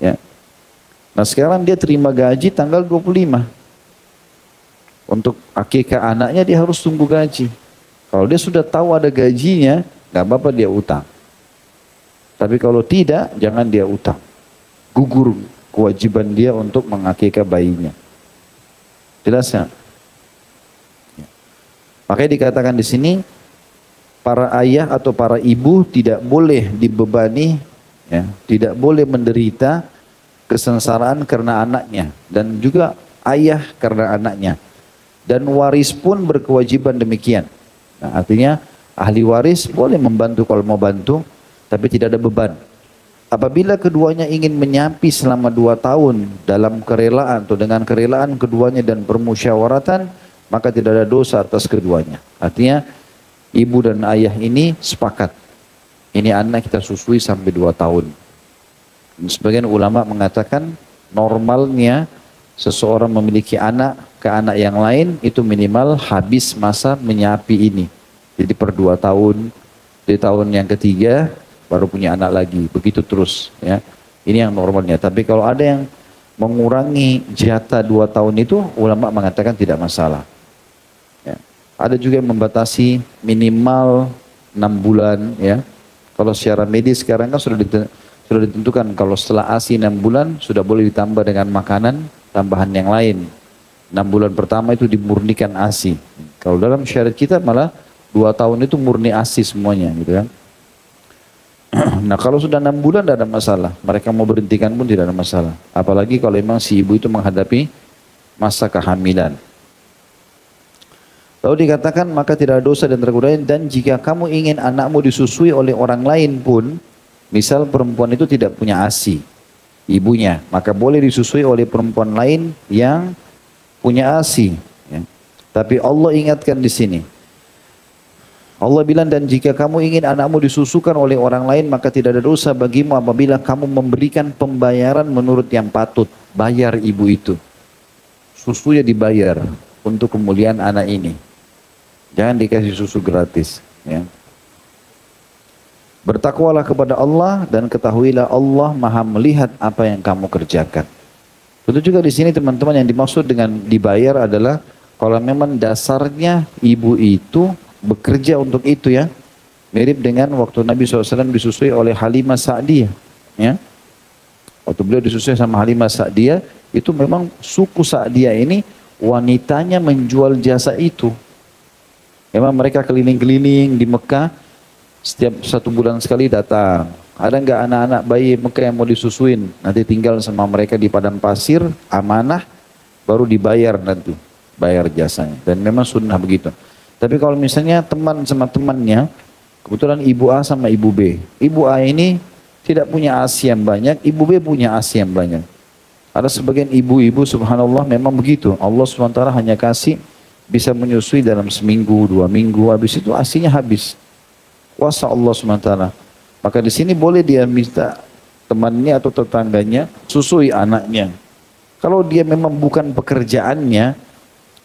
Ya. Nah sekarang dia terima gaji tanggal 25. Untuk akikah anaknya dia harus tunggu gaji. Kalau dia sudah tahu ada gajinya, nggak apa-apa dia utang. Tapi kalau tidak, jangan dia utang. Gugur kewajiban dia untuk mengakikah bayinya. Jelas ya? Makanya dikatakan di sini para ayah atau para ibu tidak boleh dibebani, ya, tidak boleh menderita kesengsaraan karena anaknya dan juga ayah karena anaknya. Dan waris pun berkewajiban demikian. Nah, artinya ahli waris boleh membantu kalau mau bantu, tapi tidak ada beban. Apabila keduanya ingin menyapi selama 2 tahun dalam kerelaan atau dengan kerelaan keduanya dan permusyawaratan, maka tidak ada dosa atas keduanya. Artinya ibu dan ayah ini sepakat. Ini anak kita susui sampai 2 tahun. Dan sebagian ulama mengatakan normalnya seseorang memiliki anak ke anak yang lain itu minimal habis masa menyapi ini. Jadi per 2 tahun, di tahun yang ketiga baru punya anak lagi, begitu terus, ya. Ini yang normalnya. Tapi kalau ada yang mengurangi jatah 2 tahun itu, ulama mengatakan tidak masalah. Ya. Ada juga yang membatasi minimal 6 bulan, ya. Kalau secara medis sekarang kan sudah ditentukan kalau setelah ASI 6 bulan sudah boleh ditambah dengan makanan tambahan yang lain. 6 bulan pertama itu dimurnikan ASI. Kalau dalam syariat kita malah 2 tahun itu murni ASI semuanya, gitu kan. Nah kalau sudah 6 bulan tidak ada masalah. Mereka mau berhentikan pun tidak ada masalah. Apalagi kalau memang si ibu itu menghadapi masa kehamilan. Lalu dikatakan maka tidak ada dosa dan tergoda. Dan jika kamu ingin anakmu disusui oleh orang lain pun, misal perempuan itu tidak punya ASI, ibunya, maka boleh disusui oleh perempuan lain yang punya ASI. Ya. Tapi Allah ingatkan di sini. Allah bilang, dan jika kamu ingin anakmu disusukan oleh orang lain, maka tidak ada dosa bagimu apabila kamu memberikan pembayaran menurut yang patut. Bayar ibu itu. Susunya dibayar untuk kemuliaan anak ini. Jangan dikasih susu gratis. Ya. Bertakwalah kepada Allah dan ketahuilah Allah Maha melihat apa yang kamu kerjakan. Tentu juga di sini teman-teman yang dimaksud dengan dibayar adalah kalau memang dasarnya ibu itu bekerja untuk itu ya. Mirip dengan waktu Nabi SAW disusui oleh Halimah Sa'diyah. Ya. Waktu beliau disusui sama Halimah Sa'diyah, itu memang suku Sa'diyah ini wanitanya menjual jasa itu. Memang mereka keliling-keliling di Mekah, setiap 1 bulan sekali datang. Ada nggak anak-anak bayi Mekah yang mau disusuin? Nanti tinggal sama mereka di padang pasir, amanah, baru dibayar nanti. Bayar jasanya. Dan memang sunnah begitu. Tapi kalau misalnya teman sama temannya, kebetulan ibu A sama ibu B. Ibu A ini tidak punya ASI yang banyak, ibu B punya ASI yang banyak. Ada sebagian ibu-ibu subhanallah memang begitu. Allah SWT hanya kasih bisa menyusui dalam seminggu, 2 minggu, habis itu ASInya habis. Kuasa Allah SWT. Maka di sini boleh dia minta temannya atau tetangganya susui anaknya. Kalau dia memang bukan pekerjaannya,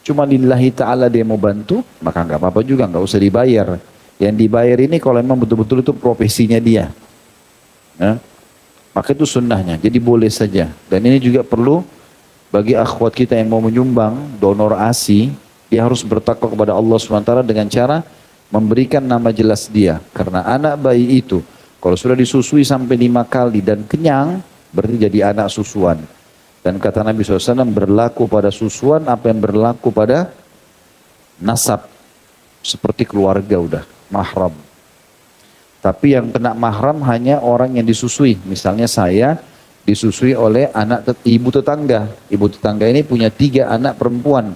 cuma lillahi ta'ala dia mau bantu, maka nggak apa-apa juga, nggak usah dibayar. Yang dibayar ini kalau memang betul-betul itu profesinya dia. Ya. Maka itu sunnahnya, jadi boleh saja. Dan ini juga perlu bagi akhwat kita yang mau menyumbang, donor ASI, dia harus bertakwa kepada Allah SWT dengan cara memberikan nama jelas dia. Karena anak bayi itu, kalau sudah disusui sampai 5 kali dan kenyang, berarti jadi anak susuan. Dan kata Nabi SAW berlaku pada susuan apa yang berlaku pada nasab. Seperti keluarga udah, mahram. Tapi yang kena mahram hanya orang yang disusui. Misalnya saya disusui oleh ibu tetangga. Ibu tetangga ini punya 3 anak perempuan.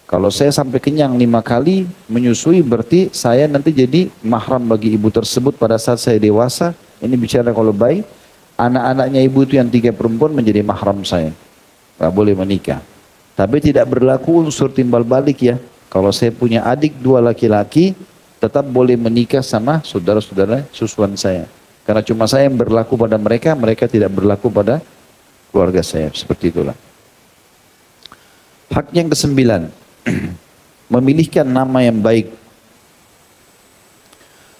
Kalau saya sampai kenyang 5 kali menyusui berarti saya nanti jadi mahram bagi ibu tersebut pada saat saya dewasa. Ini bicara kalau baik. Anak-anaknya ibu itu yang 3 perempuan menjadi mahram saya. Gak boleh menikah. Tapi tidak berlaku unsur timbal balik ya. Kalau saya punya adik 2 laki-laki, tetap boleh menikah sama saudara-saudara susuan saya. Karena cuma saya yang berlaku pada mereka, mereka tidak berlaku pada keluarga saya. Seperti itulah. Hak yang ke-9. Memilihkan nama yang baik.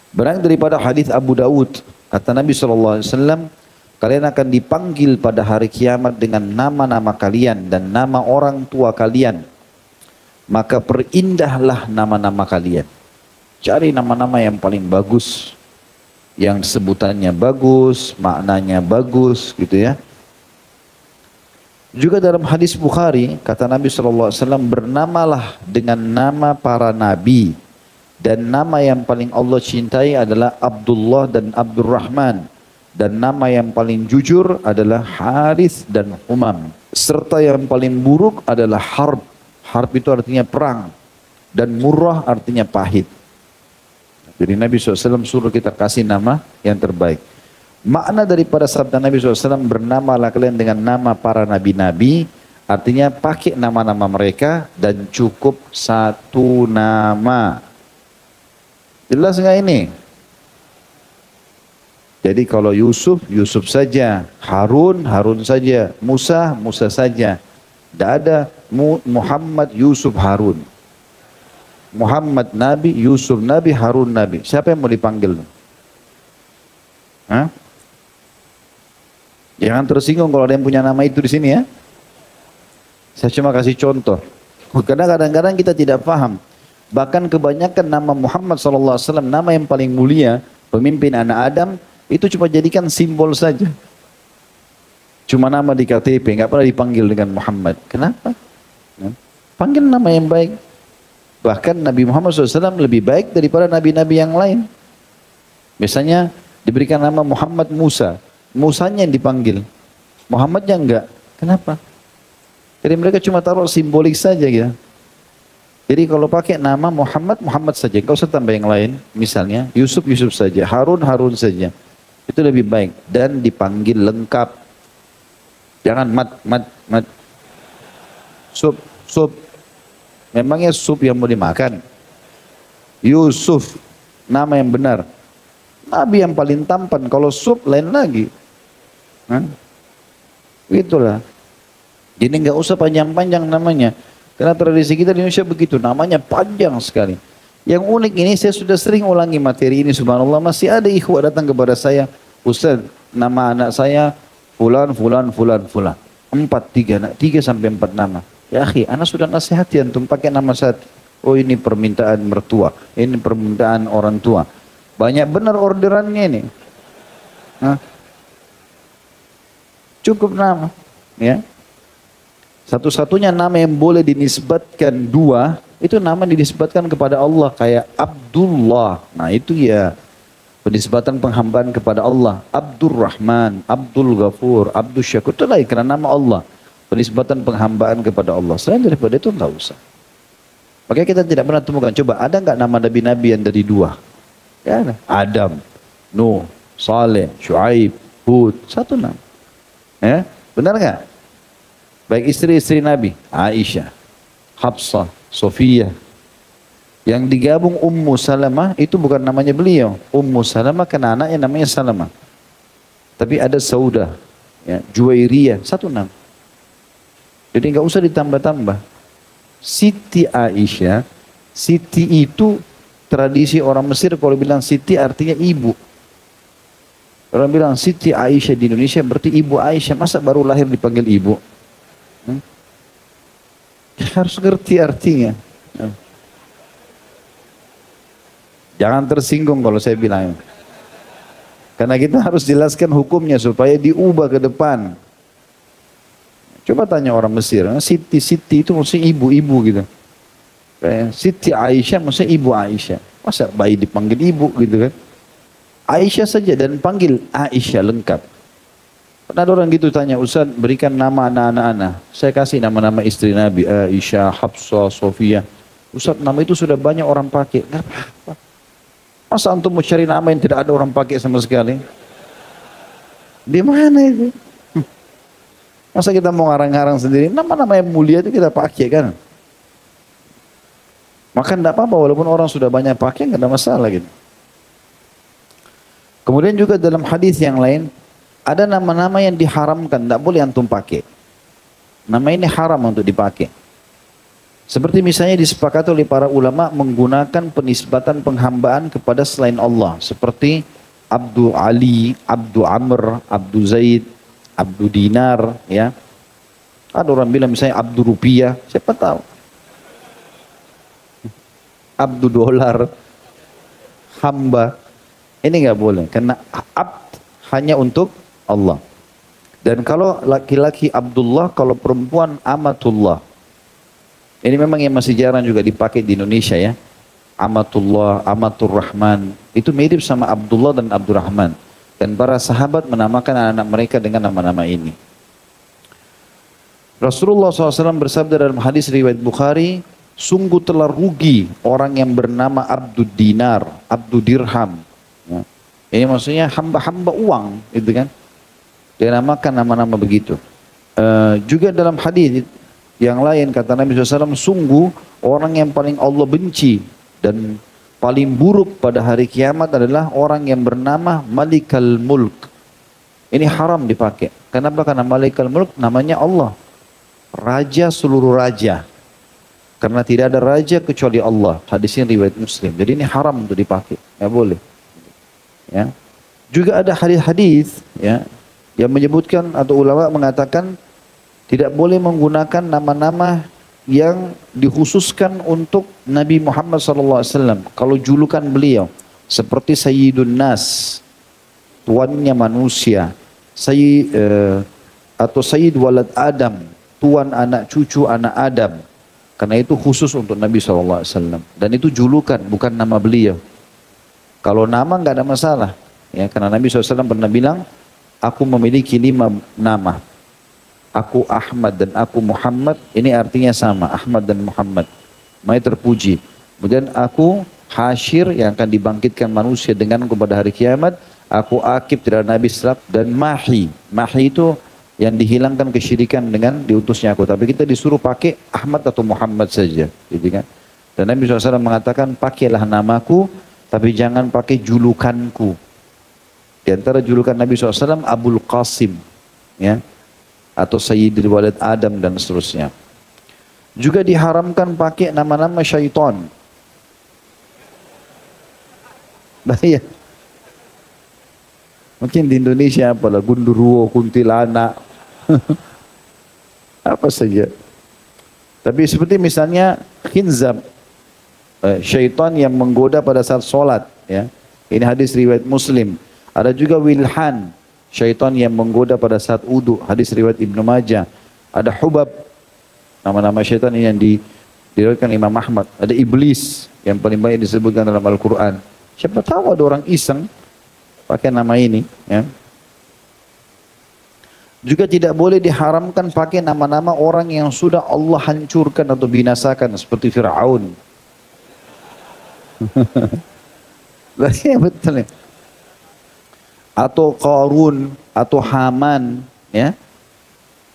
Berang daripada hadis Abu Dawud, kata Nabi SAW, kalian akan dipanggil pada hari kiamat dengan nama-nama kalian dan nama orang tua kalian. Maka perindahlah nama-nama kalian. Cari nama-nama yang paling bagus. Yang sebutannya bagus, maknanya bagus gitu ya. Juga dalam hadis Bukhari, kata Nabi SAW, bernamalah dengan nama para nabi. Dan nama yang paling Allah cintai adalah Abdullah dan Abdurrahman. Dan nama yang paling jujur adalah Harith dan Umam. Serta yang paling buruk adalah Harb. Harb itu artinya perang. Dan Murrah artinya pahit. Jadi Nabi SAW suruh kita kasih nama yang terbaik. Makna daripada sabda Nabi SAW, bernamalah kalian dengan nama para nabi-nabi. Artinya pakai nama-nama mereka dan cukup 1 nama. Jelas nggak ini? Jadi kalau Yusuf, Yusuf saja. Harun, Harun saja. Musa, Musa saja. Tidak ada Muhammad, Yusuf, Harun. Muhammad Nabi, Yusuf Nabi, Harun Nabi. Siapa yang mau dipanggil? Hah? Jangan tersinggung kalau ada yang punya nama itu di sini ya. Saya cuma kasih contoh. Karena kadang-kadang kita tidak paham. Bahkan kebanyakan nama Muhammad SAW, nama yang paling mulia, pemimpin anak Adam, itu cuma jadikan simbol saja. Cuma nama di KTP, nggak pernah dipanggil dengan Muhammad. Kenapa? Panggil nama yang baik. Bahkan Nabi Muhammad SAW lebih baik daripada nabi-nabi yang lain. Biasanya diberikan nama Muhammad Musa. Musanya yang dipanggil. Muhammadnya enggak. Kenapa? Jadi mereka cuma taruh simbolik saja gitu. Jadi kalau pakai nama Muhammad, Muhammad saja. Enggak usah tambah yang lain. Misalnya Yusuf, Yusuf saja. Harun, Harun saja. Itu lebih baik. Dan dipanggil lengkap. Jangan mat. Sub. Memangnya sup yang mau dimakan? Yusuf, nama yang benar. Nabi yang paling tampan, kalau sup lain lagi. Hah? Itulah. Jadi nggak usah panjang-panjang namanya. Karena tradisi kita di Indonesia begitu, namanya panjang sekali. Yang unik ini saya sudah sering ulangi materi ini, subhanallah. Masih ada ikhwah datang kepada saya, Ustaz, nama anak saya fulan, fulan, fulan, fulan. 3 sampai 4 nama. Ya akhi, anak sudah nasihati antum pakai nama satu. Oh ini permintaan mertua, ini permintaan orang tua. Banyak benar orderannya ini. Hah? Cukup nama, ya. Satu-satunya nama yang boleh dinisbatkan 2, itu nama dinisbatkan kepada Allah, kayak Abdullah. Nah itu ya penisbatan penghambaan kepada Allah. Abdurrahman, Abdul Ghafur, Abdul Syakur, itu lain karena nama Allah. Penisbatan penghambaan kepada Allah. Selain daripada itu enggak usah. Makanya kita tidak pernah temukan. Coba ada enggak nama nabi-nabi yang dari 2? Ya ada. Adam, Nuh, Saleh, Syuaib, Hud, 1 nama. Ya, benar enggak? Baik istri-istri Nabi, Aisyah, Hafsah, Sofiyah. Yang digabung Ummu Salamah itu bukan namanya beliau. Ummu Salamah karena anaknya namanya Salamah. Tapi ada Saudah, ya, Juwairiyah, 1 nama. Jadi nggak usah ditambah-tambah. Siti Aisyah, Siti itu tradisi orang Mesir kalau bilang Siti artinya ibu. Orang bilang Siti Aisyah di Indonesia berarti ibu Aisyah. Masa baru lahir dipanggil ibu? Harus ngerti artinya. Jangan tersinggung kalau saya bilang. Karena kita harus jelaskan hukumnya supaya diubah ke depan. Coba tanya orang Mesir, Siti itu maksudnya ibu-ibu gitu. Kayak Siti Aisyah maksudnya ibu Aisyah. Masa bayi dipanggil ibu gitu kan? Aisyah saja dan panggil Aisyah lengkap. Pernah ada orang gitu tanya, Ustaz berikan nama anak-anak. Saya kasih nama-nama istri Nabi, Aisyah, Hafsah, Sofiyah. Ustaz nama itu sudah banyak orang pakai. Nggak apa-apa. Masa antum mau cari nama yang tidak ada orang pakai sama sekali? Di mana itu? Masa kita mau ngarang-ngarang sendiri? Nama-nama yang mulia itu kita pakai kan? Maka tidak apa-apa walaupun orang sudah banyak pakai, nggak ada masalah gitu. Kemudian juga dalam hadis yang lain, ada nama-nama yang diharamkan, tidak boleh antum pakai. Nama ini haram untuk dipakai. Seperti misalnya disepakati oleh para ulama menggunakan penisbatan penghambaan kepada selain Allah. Seperti Abdul Ali, Abdul Amr, Abdul Zaid, Abdul Dinar, ya. Ada orang bilang misalnya Abdul Rupiah, siapa tahu. Abdul Dolar, hamba. Ini nggak boleh, karena abd hanya untuk Allah. Dan kalau laki-laki Abdullah, kalau perempuan Amatullah. Ini memang yang masih jarang juga dipakai di Indonesia ya. Amatullah, Amatur Rahman. Itu mirip sama Abdullah dan Abdurrahman. Dan para sahabat menamakan anak-anak mereka dengan nama-nama ini. Rasulullah SAW bersabda dalam hadis riwayat Bukhari, sungguh telah rugi orang yang bernama Abdul Dinar, Abdul Dirham. Ya. Ini maksudnya hamba-hamba uang, gitu kan? Dia namakan nama-nama begitu. Juga dalam hadis yang lain kata Nabi SAW, sungguh orang yang paling Allah benci dan paling buruk pada hari kiamat adalah orang yang bernama Malikal Mulk. Ini haram dipakai. Kenapa? Karena Malikal Mulk namanya Allah. Raja seluruh raja. Karena tidak ada raja kecuali Allah. Hadisnya riwayat Muslim. Jadi ini haram untuk dipakai. Nggak boleh. Ya. Juga ada hadis-hadis ya, yang menyebutkan atau ulama mengatakan tidak boleh menggunakan nama-nama yang dikhususkan untuk Nabi Muhammad SAW. Kalau julukan beliau seperti Sayyidun Nas, tuannya manusia, atau Sayyid Walad Adam, tuan anak cucu anak Adam. Karena itu khusus untuk Nabi SAW. Dan itu julukan, bukan nama beliau. Kalau nama nggak ada masalah. Ya, karena Nabi SAW pernah bilang, aku memiliki 5 nama. Aku Ahmad dan aku Muhammad, ini artinya sama, Ahmad dan Muhammad. Mai terpuji. Kemudian aku Hasyir yang akan dibangkitkan manusia dengan pada hari kiamat. Aku Akib tidak Nabi Sallallahu dan Mahi. Mahi itu yang dihilangkan kesyirikan dengan diutusnya aku. Tapi kita disuruh pakai Ahmad atau Muhammad saja, gitu kan. Dan Nabi SAW mengatakan, pakailah namaku, tapi jangan pakai julukanku. Di antara julukan Nabi SAW, Abul Qasim, ya, atau Sayyidil Walid Adam dan seterusnya. Juga diharamkan pakai nama-nama syaitan. Bahaya. Mungkin di Indonesia apalah, gundurwo, kuntilanak, apa saja. Tapi seperti misalnya khinzab, syaitan yang menggoda pada saat sholat. Ya. Ini hadis riwayat Muslim. Ada juga wilhan, syaitan yang menggoda pada saat wudu. Hadis riwayat Ibnu Majah. Ada hubab, nama-nama syaitan ini yang diriwayatkan Imam Ahmad. Ada iblis yang paling banyak disebutkan dalam Al-Quran. Siapa tahu ada orang iseng pakai nama ini, ya. Juga tidak boleh diharamkan pakai nama-nama orang yang sudah Allah hancurkan atau binasakan seperti Fir'aun. Ya, betul ya. Atau Qarun atau Haman, ya.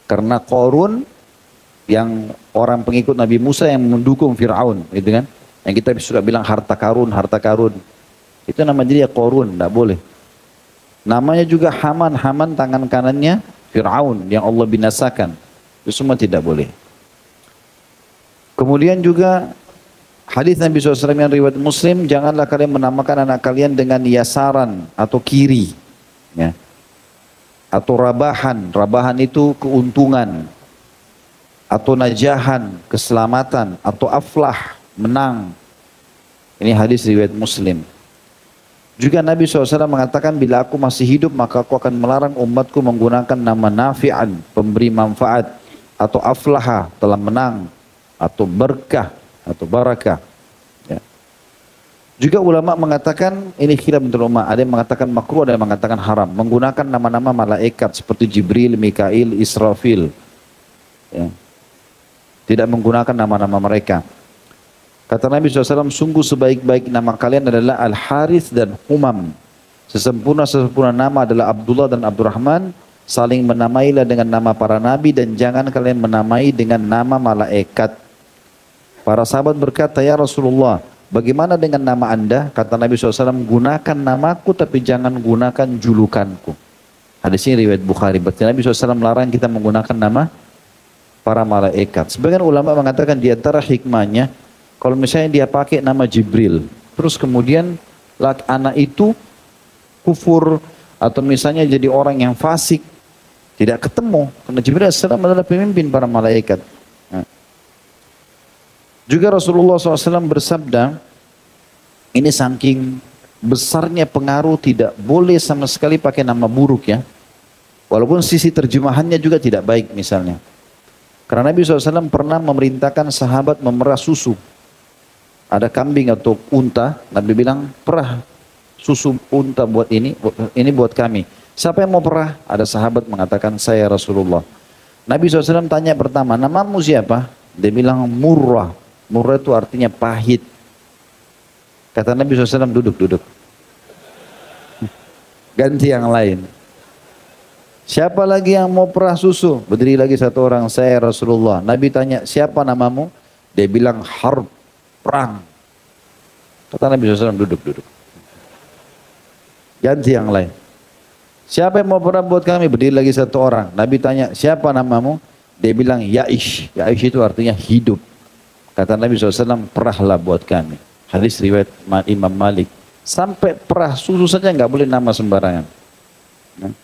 Karena Qarun yang orang pengikut Nabi Musa yang mendukung Fir'aun, gitu kan. Yang kita suka bilang harta karun, harta karun. Itu nama dia Qarun, tidak boleh. Namanya juga Haman, Haman tangan kanannya Fir'aun yang Allah binasakan. Itu semua tidak boleh. Kemudian juga hadis Nabi SAW yang riwayat Muslim, janganlah kalian menamakan anak kalian dengan yasaran atau kiri, ya. Atau rabahan, rabahan itu keuntungan. Atau najahan, keselamatan. Atau aflah, menang. Ini hadis riwayat Muslim. Juga Nabi SAW mengatakan, bila aku masih hidup maka aku akan melarang umatku menggunakan nama nafi'an, pemberi manfaat, atau aflaha, telah menang, atau berkah, atau barakah. Ya. Juga ulama mengatakan, ini khilaf menurut ulama, ada yang mengatakan makruh, ada yang mengatakan haram, menggunakan nama-nama malaikat seperti Jibril, Mikail, Israfil. Ya. Tidak menggunakan nama-nama mereka. Kata Nabi SAW, sungguh sebaik-baik nama kalian adalah Al-Harith dan Humam. Sesempurna nama adalah Abdullah dan Abdurrahman. Saling menamailah dengan nama para nabi dan jangan kalian menamai dengan nama malaikat. Para sahabat berkata, ya Rasulullah, bagaimana dengan nama anda? Kata Nabi SAW, gunakan namaku tapi jangan gunakan julukanku. Hadis ini riwayat Bukhari. Berarti Nabi SAW melarang kita menggunakan nama para malaikat. Sebagian ulama mengatakan di antara hikmahnya, kalau misalnya dia pakai nama Jibril, terus kemudian anak itu kufur atau misalnya jadi orang yang fasik, tidak ketemu. Karena Jibril AS adalah pemimpin para malaikat. Nah. Juga Rasulullah SAW bersabda, ini saking besarnya pengaruh tidak boleh sama sekali pakai nama buruk, ya. Walaupun sisi terjemahannya juga tidak baik misalnya. Karena Nabi SAW pernah memerintahkan sahabat memerah susu. Ada kambing atau unta, Nabi bilang, perah susu unta buat ini buat kami. Siapa yang mau perah? Ada sahabat mengatakan, saya Rasulullah. Nabi SAW tanya pertama, namamu siapa? Dia bilang, Murrah. Murrah itu artinya pahit. Kata Nabi SAW, duduk. Ganti yang lain. Siapa lagi yang mau perah susu? Berdiri lagi satu orang, saya Rasulullah. Nabi tanya, siapa namamu? Dia bilang, Harb. Perang. Kata Nabi SAW, duduk. Ganti yang lain. Siapa yang mau perang buat kami? Berdiri lagi satu orang. Nabi tanya, siapa namamu? Dia bilang, Ya'ish. Ya'ish itu artinya hidup. Kata Nabi SAW, perahlah buat kami. Hadis riwayat Imam Malik. Sampai perah susu saja nggak boleh nama sembarangan. Nah.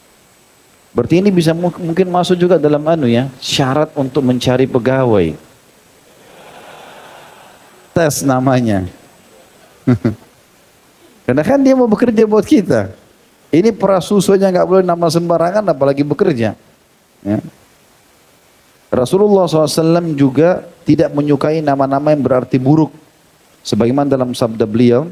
Berarti ini bisa mungkin masuk juga dalam syarat untuk mencari pegawai. Tes namanya. Karena kan dia mau bekerja buat kita. Ini prasusunya nggak boleh nama sembarangan, apalagi bekerja. Ya. Rasulullah SAW juga tidak menyukai nama-nama yang berarti buruk. Sebagaimana dalam sabda beliau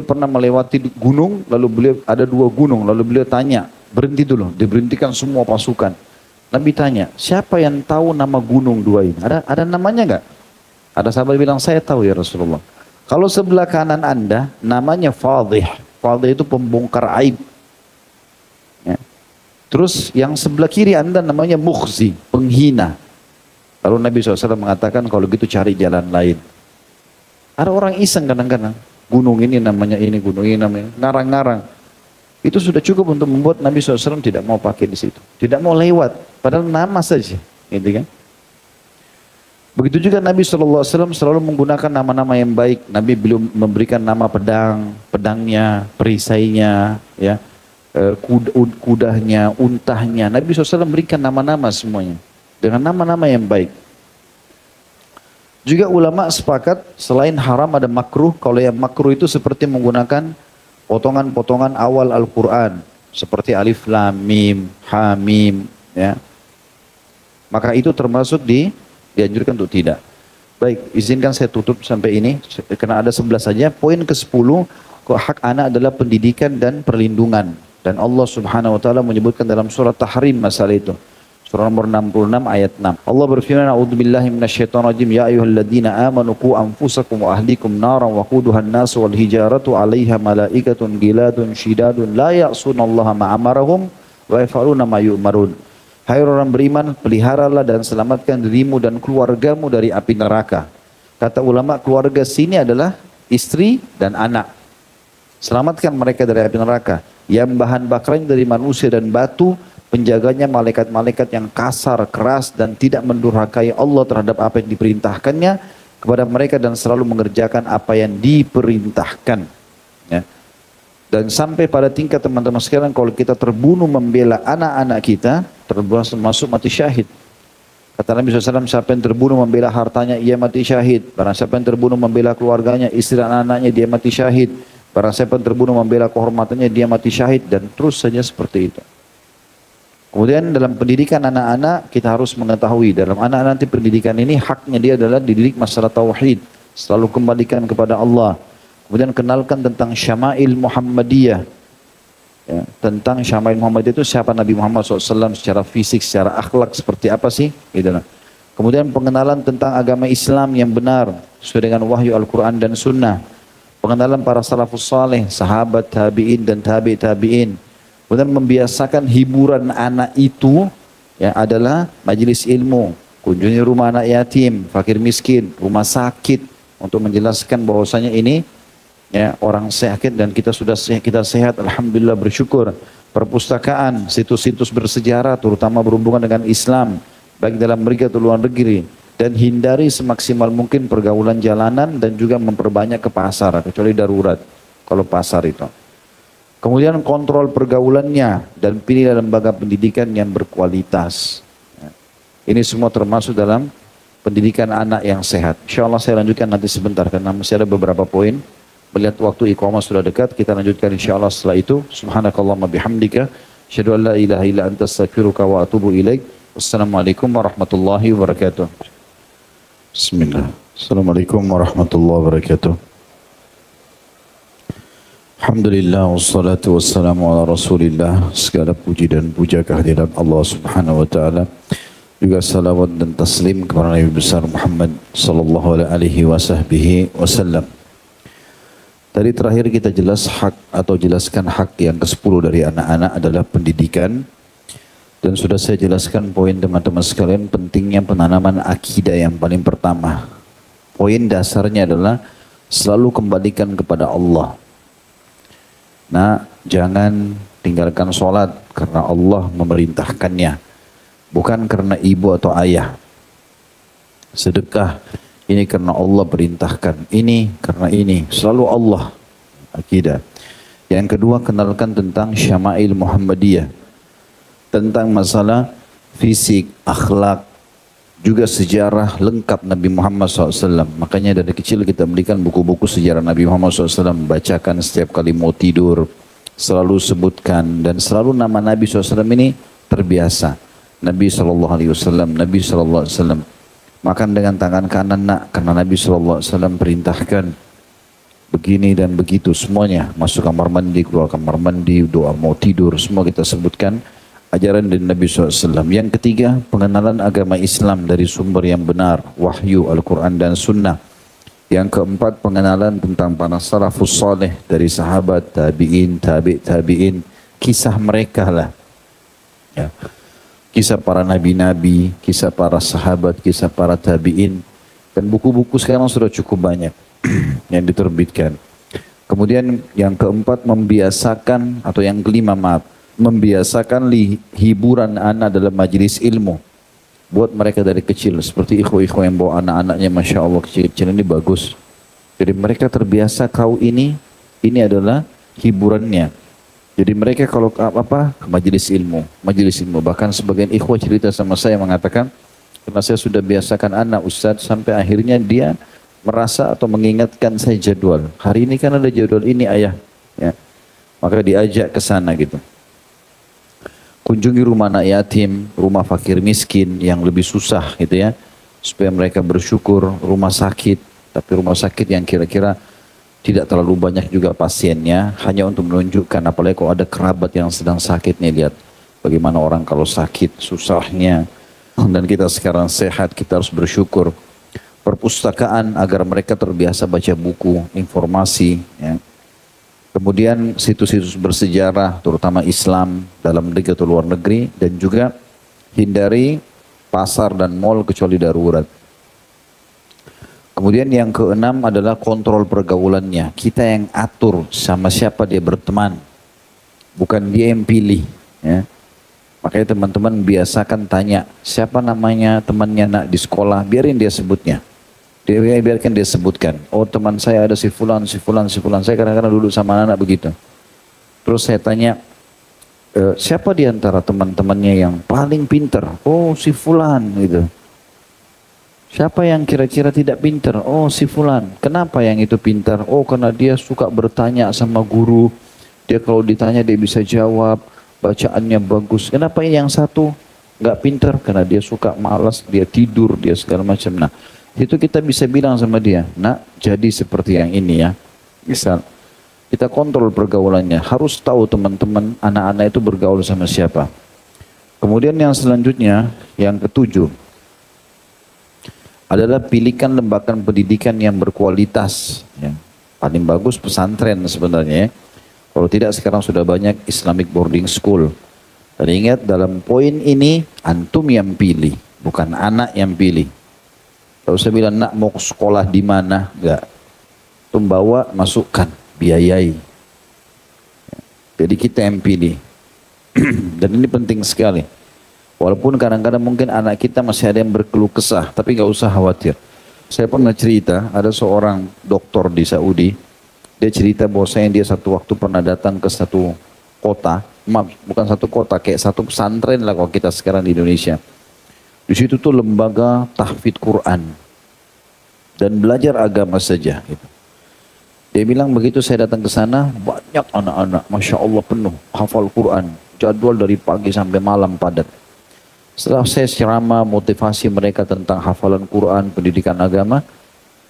pernah melewati gunung, lalu beliau ada 2 gunung, lalu beliau tanya, berhenti dulu, diberhentikan semua pasukan. Nabi tanya, siapa yang tahu nama gunung 2 ini? Ada namanya nggak? Ada sahabat bilang, saya tahu ya Rasulullah. Kalau sebelah kanan anda, namanya Fadhih. Fadhih itu pembongkar aib. Ya. Itu Terus yang sebelah kiri Anda namanya mukhzi, penghina. Lalu Nabi SAW mengatakan kalau gitu cari jalan lain. Ada orang iseng kadang-kadang. Gunung ini namanya ini, gunung ini namanya. Ngarang-ngarang. Itu sudah cukup untuk membuat Nabi SAW tidak mau pakai di situ. Tidak mau lewat. Padahal nama saja. Gitu kan. Begitu juga Nabi SAW selalu menggunakan nama-nama yang baik. Nabi belum memberikan nama pedang, pedangnya, perisainya, ya, kudanya, untahnya. Nabi SAW berikan nama-nama semuanya. Dengan nama-nama yang baik. Juga ulama sepakat selain haram ada makruh. Kalau yang makruh itu seperti menggunakan potongan-potongan awal Al-Quran. Seperti alif, lam, mim, ha, mim. Ya. Maka itu termasuk dianjurkan untuk tidak. Baik, izinkan saya tutup sampai ini. Karena ada 11 saja. Poin ke-10, hak anak adalah pendidikan dan perlindungan. Dan Allah Subhanahu wa taala menyebutkan dalam surat Tahrim masalah itu. Surah nomor 66 ayat 6. Allah berfirman, "A'udzubillahi minasyaitonirrajim. Ya ayyuhalladzina amanu qu anfusakum wa ahlikum naran wa quduhan nas wal hijaratu 'alaiha malaikatun giladun syidadun la ya'sunallaha ma amarahum wa yaf'aluna ma yu'marun." Hai orang beriman, peliharalah dan selamatkan dirimu dan keluargamu dari api neraka. Kata ulama, keluarga sini adalah istri dan anak. Selamatkan mereka dari api neraka. Yang bahan bakarnya dari manusia dan batu, penjaganya malaikat-malaikat yang kasar, keras dan tidak mendurhakai Allah terhadap apa yang diperintahkannya kepada mereka dan selalu mengerjakan apa yang diperintahkan. Ya. Dan sampai pada tingkat teman-teman sekalian, kalau kita terbunuh membela anak-anak kita, termasuk mati syahid. Kata Nabi SAW, siapa yang terbunuh membela hartanya, ia mati syahid. Barang siapa yang terbunuh membela keluarganya, istri dan anak-anaknya, dia mati syahid. Barang siapa yang terbunuh membela kehormatannya, dia mati syahid. Dan terus saja seperti itu. Kemudian dalam pendidikan anak-anak, kita harus mengetahui, dalam anak-anak nanti pendidikan ini, haknya dia adalah dididik masalah tauhid. Selalu kembalikan kepada Allah. Kemudian kenalkan tentang Syama'il Muhammadiyah. Ya, tentang Syama'il Muhammadiyah itu siapa Nabi Muhammad SAW secara fisik, secara akhlak seperti apa sih? Gitu. Kemudian pengenalan tentang agama Islam yang benar sesuai dengan wahyu Al-Quran dan Sunnah. Pengenalan para salafus saleh, sahabat, tabi'in dan tabi'in. Kemudian membiasakan hiburan anak itu ya adalah majelis ilmu, kunjungi rumah anak yatim, fakir miskin, rumah sakit untuk menjelaskan bahwasanya ini ya orang sakit dan kita sudah sehat, alhamdulillah bersyukur. Perpustakaan, situs-situs bersejarah terutama berhubungan dengan Islam baik dalam negeri atau luar negeri, dan hindari semaksimal mungkin pergaulan jalanan dan juga memperbanyak ke pasar kecuali darurat kalau pasar itu. Kemudian kontrol pergaulannya dan pilih lembaga pendidikan yang berkualitas. Ini semua termasuk dalam pendidikan anak yang sehat. Insya Allah saya lanjutkan nanti sebentar karena masih ada beberapa poin. Melihat waktu iqamah sudah dekat, kita lanjutkan insya Allah setelah itu. Subhanakallahumma bihamdika, asyhadu an la ilaha illa anta astaghfiruka wa atubu ilaik. Wassalamualaikum warahmatullahi wabarakatuh. Bismillah. Assalamualaikum warahmatullahi wabarakatuh. Alhamdulillah wassalatu wassalamu ala rasulillah. Segala puji dan puja kehadirat Allah subhanahu wa ta'ala. Juga salawat dan taslim kepada Nabi besar Muhammad sallallahu alaihi wasallam. Tadi terakhir kita jelaskan hak yang ke-10 dari anak-anak adalah pendidikan. Dan sudah saya jelaskan poin teman-teman sekalian pentingnya penanaman akidah yang paling pertama. Poin dasarnya adalah selalu kembalikan kepada Allah. Nah, jangan tinggalkan sholat karena Allah memerintahkannya. Bukan karena ibu atau ayah. Sedekah ini karena Allah perintahkan. Ini karena ini. Selalu Allah. Akidah. Yang kedua, kenalkan tentang Syama'il Muhammadiyah. Tentang masalah fisik, akhlak, juga sejarah lengkap Nabi Muhammad SAW. Makanya dari kecil kita berikan buku-buku sejarah Nabi Muhammad SAW. Bacakan setiap kali mau tidur. Selalu sebutkan. Dan selalu nama Nabi SAW ini terbiasa. Nabi SAW, Nabi SAW. Makan dengan tangan kanan nak. Karena Nabi SAW perintahkan. Begini dan begitu semuanya. Masuk kamar mandi, keluar kamar mandi, doa mau tidur. Semua kita sebutkan. Ajaran dari Nabi SAW. Yang ketiga, pengenalan agama Islam dari sumber yang benar, wahyu, Al-Quran dan Sunnah. Yang keempat, pengenalan tentang para salafus saleh dari sahabat, tabi'in, tabi'in, kisah mereka lah. Ya. Kisah para nabi-nabi, kisah para sahabat, kisah para tabi'in. Dan buku-buku sekarang sudah cukup banyak yang diterbitkan. Kemudian yang keempat membiasakan, atau yang kelima maaf, membiasakan hiburan anak dalam majelis ilmu. Buat mereka dari kecil, seperti ikhwan-ikhwan yang bawa anak-anaknya, Masya Allah kecil-kecil ini bagus. Jadi mereka terbiasa kau ini adalah hiburannya. Jadi mereka kalau apa ke majelis ilmu. Bahkan sebagian ikhwah cerita sama saya mengatakan, karena saya sudah biasakan anak Ustadz sampai akhirnya dia merasa atau mengingatkan saya jadwal. Hari ini kan ada jadwal ini ayah, ya. Maka diajak ke sana gitu. Kunjungi rumah anak yatim, rumah fakir miskin yang lebih susah gitu ya, supaya mereka bersyukur. Rumah sakit, tapi rumah sakit yang kira-kira tidak terlalu banyak juga pasiennya, hanya untuk menunjukkan, apalagi kalau ada kerabat yang sedang sakit nih, lihat bagaimana orang kalau sakit susahnya, dan kita sekarang sehat, kita harus bersyukur. Perpustakaan agar mereka terbiasa baca buku, informasi, ya. Kemudian situs-situs bersejarah, terutama Islam dalam negeri atau luar negeri, dan juga hindari pasar dan mal kecuali darurat. Kemudian yang keenam adalah kontrol pergaulannya. Kita yang atur sama siapa dia berteman, bukan dia yang pilih. Ya. Makanya teman-teman biasakan tanya, siapa namanya temannya nak di sekolah, biarin dia sebutnya. Biarkan dia sebutkan. Oh teman saya ada si fulan, si fulan, si fulan. Saya kadang-kadang duduk sama anak-anak begitu. Terus saya tanya, siapa di antara teman-temannya yang paling pintar? Oh si fulan gitu. Siapa yang kira-kira tidak pintar? Oh si fulan. Kenapa yang itu pintar? Oh karena dia suka bertanya sama guru. Dia kalau ditanya dia bisa jawab. Bacaannya bagus. Kenapa yang satu nggak pintar? Karena dia suka malas, dia tidur, dia segala macam. Nah itu kita bisa bilang sama dia, nak jadi seperti yang ini ya. Misal kita kontrol pergaulannya. Harus tahu teman-teman anak-anak itu bergaul sama siapa. Kemudian yang selanjutnya, yang ketujuh, adalah pilihkan lembaga pendidikan yang berkualitas. Ya. Paling bagus pesantren sebenarnya. Ya. Kalau tidak sekarang sudah banyak Islamic boarding school. Dan ingat dalam poin ini antum yang pilih, bukan anak yang pilih. Kalau saya bilang nak mau sekolah di mana, enggak. Antum bawa, masukkan, biayai. Jadi kita yang pilih. Dan ini penting sekali. Walaupun kadang-kadang mungkin anak kita masih ada yang berkeluh kesah, tapi nggak usah khawatir. Saya pernah cerita, ada seorang dokter di Saudi, dia cerita bahwasanya dia satu waktu pernah datang ke satu kota, bukan satu kota, kayak satu pesantren lah kalau kita sekarang di Indonesia. Di situ tuh lembaga tahfidz Quran dan belajar agama saja. Gitu. Dia bilang begitu saya datang ke sana, banyak anak-anak, Masya Allah penuh, hafal Quran, jadwal dari pagi sampai malam padat. Setelah saya ceramah motivasi mereka tentang hafalan Quran, pendidikan agama,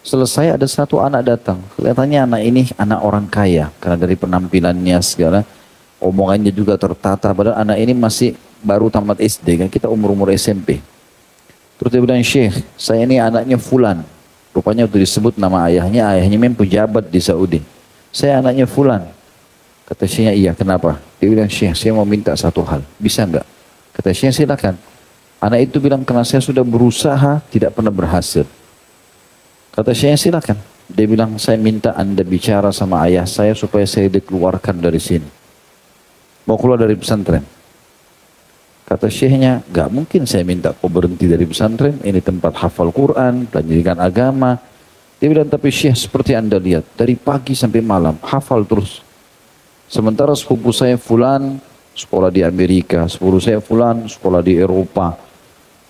selesai ada satu anak datang. Kelihatannya anak ini anak orang kaya, karena dari penampilannya segala, omongannya juga tertata. Padahal anak ini masih baru tamat SD, kan kita umur-umur SMP. Terus dia bilang, Syekh, saya ini anaknya Fulan. Rupanya waktu disebut nama ayahnya memang pejabat di Saudi. Saya anaknya Fulan. Kata Syekhnya, iya, kenapa? Dia bilang, Syekh, saya mau minta satu hal, bisa enggak? Kata Syekh, silakan. Anak itu bilang, karena saya sudah berusaha, tidak pernah berhasil. Kata Syekh, silakan. Dia bilang, saya minta Anda bicara sama ayah saya supaya saya dikeluarkan dari sini. Mau keluar dari pesantren. Kata Syekhnya, gak mungkin saya minta kau berhenti dari pesantren. Ini tempat hafal Quran, pendidikan agama. Dia bilang, tapi Syekh seperti Anda lihat, dari pagi sampai malam, hafal terus. Sementara sepupu saya Fulan, sekolah di Amerika. Sepupu saya Fulan, sekolah di Eropa.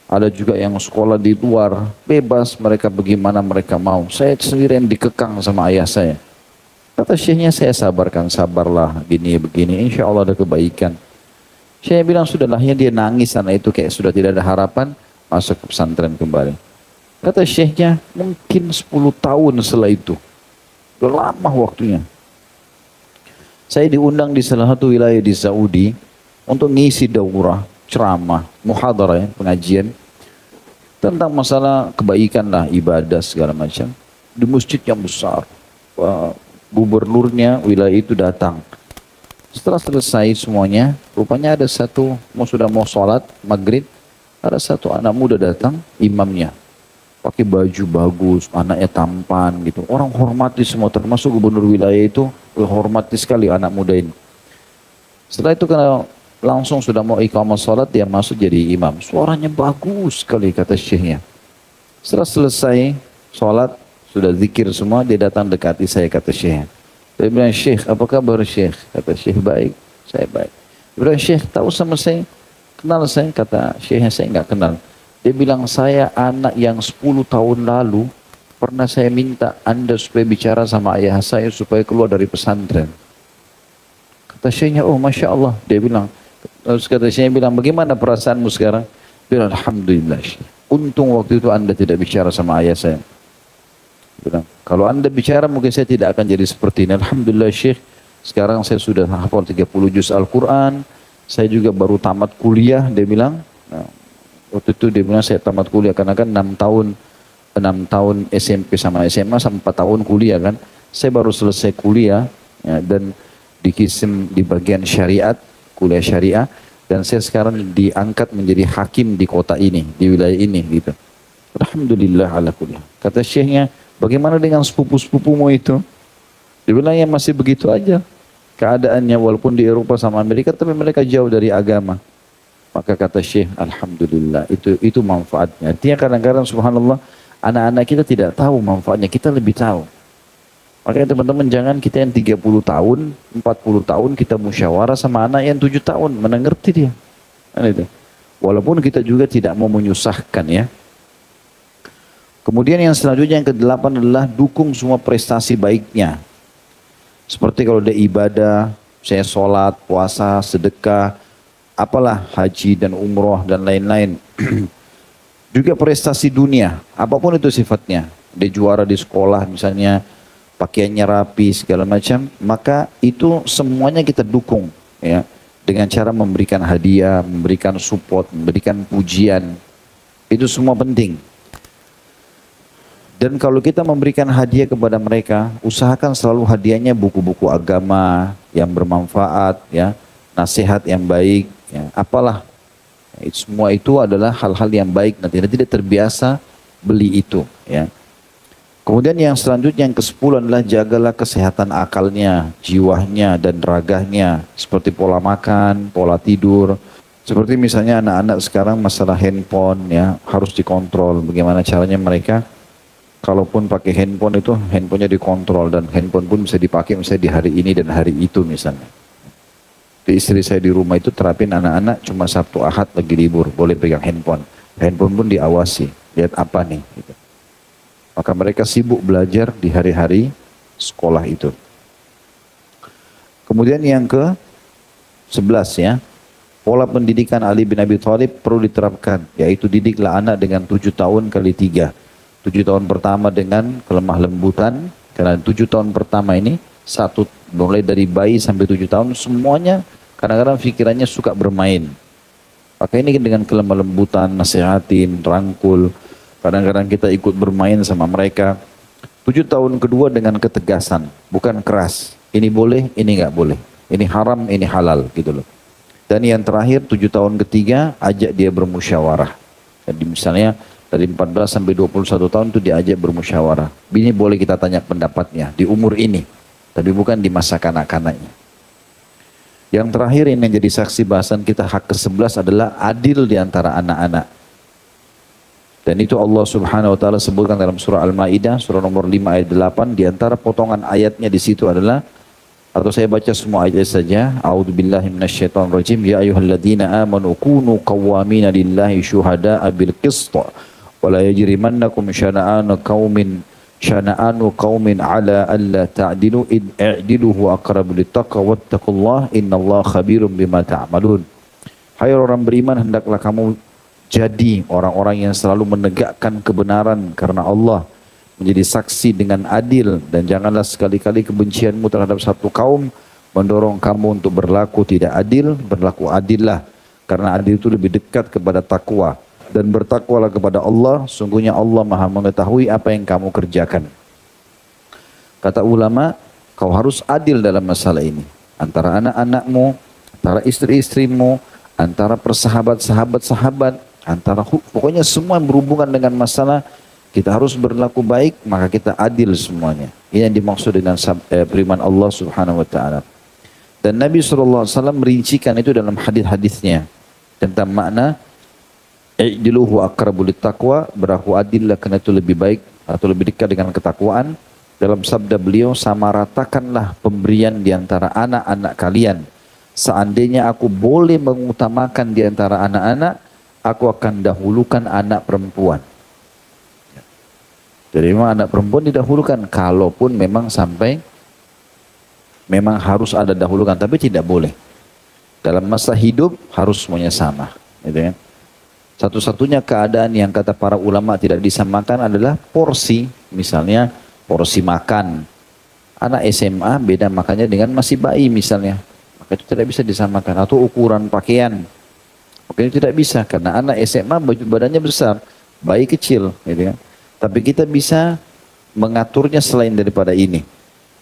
Ada juga yang sekolah di luar, bebas mereka bagaimana mereka mau. Saya sendiri yang dikekang sama ayah saya. Kata Syekhnya, saya sabarkan, sabarlah, gini begini, insya Allah ada kebaikan. Syekh bilang, sudahlah, dia nangis, anak itu kayak sudah tidak ada harapan, masuk ke pesantren kembali. Kata Syekhnya, mungkin 10 tahun setelah itu. Sudah lama waktunya. Saya diundang di salah satu wilayah di Saudi untuk ngisi daurah, ceramah, muhadarah, ya, pengajian tentang masalah kebaikan lah, ibadah segala macam di masjid yang besar. Gubernurnya wilayah itu datang. Setelah selesai semuanya, rupanya ada satu, sudah mau sholat maghrib, ada satu anak muda datang, imamnya. Pakai baju bagus, anaknya tampan gitu. Orang hormati semua, termasuk gubernur wilayah itu, hormati sekali anak muda ini. Setelah itu karena langsung sudah mau iqamah sholat, dia masuk jadi imam. Suaranya bagus sekali kata syekhnya. Setelah selesai sholat, sudah zikir semua, dia datang dekati saya kata syekhnya. Dia bilang, Syekh, apa kabar Syekh? Kata Syekh, baik, saya baik. Dia bilang, Syekh, tahu sama saya? Kenal saya? Kata Syekhnya, saya enggak kenal. Dia bilang, saya anak yang 10 tahun lalu, pernah saya minta Anda supaya bicara sama ayah saya supaya keluar dari pesantren. Kata Syekhnya, oh Masya Allah. Dia bilang, terus kata Syekhnya bilang, bagaimana perasaanmu sekarang? Dia bilang, Alhamdulillah Syekh. Untung waktu itu Anda tidak bicara sama ayah saya. Bilang, kalau Anda bicara mungkin saya tidak akan jadi seperti ini. Alhamdulillah Syekh, sekarang saya sudah hafal 30 juz Al-Quran. Saya juga baru tamat kuliah, dia bilang. Nah, waktu itu dia bilang saya tamat kuliah karena kan 6 tahun SMP sama SMA sampai 4 tahun kuliah kan. Saya baru selesai kuliah ya, dan dikisim di bagian syariat, kuliah syariah. Dan saya sekarang diangkat menjadi hakim di kota ini, di wilayah ini gitu. Alhamdulillah ala kuliah. Kata Syekhnya, bagaimana dengan sepupu-sepupumu itu? Dia bilang ya masih begitu aja keadaannya walaupun di Eropa sama Amerika tapi mereka jauh dari agama. Maka kata Syekh, Alhamdulillah itu manfaatnya. Artinya kadang-kadang subhanallah anak-anak kita tidak tahu manfaatnya, kita lebih tahu. Makanya teman-teman jangan kita yang 30 tahun, 40 tahun kita musyawarah sama anak yang 7 tahun, mana ngerti dia. Walaupun kita juga tidak mau menyusahkan ya. Kemudian yang selanjutnya yang ke-8 adalah dukung semua prestasi baiknya. Seperti kalau ada ibadah, saya sholat, puasa, sedekah, apalah haji dan umroh dan lain-lain. Juga prestasi dunia, apapun itu sifatnya. Dia juara di sekolah misalnya, pakaiannya rapi segala macam, maka itu semuanya kita dukung ya. Dengan cara memberikan hadiah, memberikan support, memberikan pujian. Itu semua penting. Dan kalau kita memberikan hadiah kepada mereka, usahakan selalu hadiahnya buku-buku agama yang bermanfaat, ya, nasihat yang baik, ya, apalah. Semua itu adalah hal-hal yang baik. Nanti tidak terbiasa beli itu, ya. Kemudian yang selanjutnya yang ke-10 adalah jagalah kesehatan akalnya, jiwanya dan raganya, seperti pola makan, pola tidur. Seperti misalnya anak-anak sekarang masalah handphone, ya, harus dikontrol. Bagaimana caranya mereka? Kalaupun pakai handphone itu, handphonenya dikontrol dan handphone pun bisa dipakai misalnya di hari ini dan hari itu misalnya. Di istri saya di rumah itu terapin anak-anak cuma Sabtu Ahad lagi libur, boleh pegang handphone. Handphone pun diawasi, lihat apa nih. Gitu. Maka mereka sibuk belajar di hari-hari sekolah itu. Kemudian yang ke-11 ya, pola pendidikan Ali bin Abi Thalib perlu diterapkan, yaitu didiklah anak dengan 7 tahun kali 3. 7 tahun pertama dengan kelemah lembutan, karena 7 tahun pertama ini, mulai dari bayi sampai 7 tahun, semuanya kadang-kadang pikirannya suka bermain. Maka ini dengan kelemah lembutan, nasihatin, rangkul, kadang-kadang kita ikut bermain sama mereka. 7 tahun kedua dengan ketegasan, bukan keras. Ini boleh, ini nggak boleh. Ini haram, ini halal gitu loh. Dan yang terakhir 7 tahun ketiga, ajak dia bermusyawarah. Jadi misalnya, dari 14 sampai 21 tahun itu diajak bermusyawarah. Ini boleh kita tanya pendapatnya di umur ini. Tapi bukan di masa kanak-kanaknya. Yang terakhir ini yang jadi saksi bahasan kita hak ke-11 adalah adil di antara anak-anak. Dan itu Allah subhanahu wa ta'ala sebutkan dalam surah Al-Ma'idah, surah nomor 5 ayat 8. Di antara potongan ayatnya di situ adalah, atau saya baca semua ayat saja. A'udzubillahi minasyaitonirrajim. Ya ayyuhalladzina amanu kunu qawwamina lillahi syuhada'a bil qist. Wala yajrimannakum syana'anu qaumin ala alla ta'dilu i'dilu huwa aqrabu littaqwa wattaqullaha innallaha khabirum bima ta'malun. Hai orang beriman, hendaklah kamu jadi orang-orang yang selalu menegakkan kebenaran karena Allah, menjadi saksi dengan adil, dan janganlah sekali-kali kebencianmu terhadap satu kaum mendorong kamu untuk berlaku tidak adil. Berlaku adillah, karena adil itu lebih dekat kepada takwa. Dan bertakwalah kepada Allah, sungguhnya Allah maha mengetahui apa yang kamu kerjakan. Kata ulama, kau harus adil dalam masalah ini. antara anak-anakmu, antara istri-istrimu, antara persahabat-sahabat, antara pokoknya semua yang berhubungan dengan masalah kita harus berlaku baik, maka kita adil semuanya. Ini yang dimaksud dengan firman Allah Subhanahu wa taala. Dan Nabi SAW merincikan itu dalam hadis-hadisnya tentang makna i'diluhu aqrabu littaqwa, berlaku adillah karena itu lebih baik atau lebih dekat dengan ketakwaan. Dalam sabda beliau, sama ratakanlah pemberian di antara anak-anak kalian. Seandainya aku boleh mengutamakan di antara anak-anak, aku akan dahulukan anak perempuan. Jadi memang anak perempuan didahulukan, kalaupun memang sampai memang harus ada dahulukan, tapi tidak boleh. Dalam masa hidup harus semuanya sama. Gitu ya. Satu-satunya keadaan yang kata para ulama tidak disamakan adalah porsi. Misalnya porsi makan. Anak SMA beda makannya dengan masih bayi misalnya. Maka itu tidak bisa disamakan. Atau ukuran pakaian. Mungkin tidak bisa karena anak SMA badannya besar. Bayi kecil. Gitu ya. Tapi kita bisa mengaturnya selain daripada ini.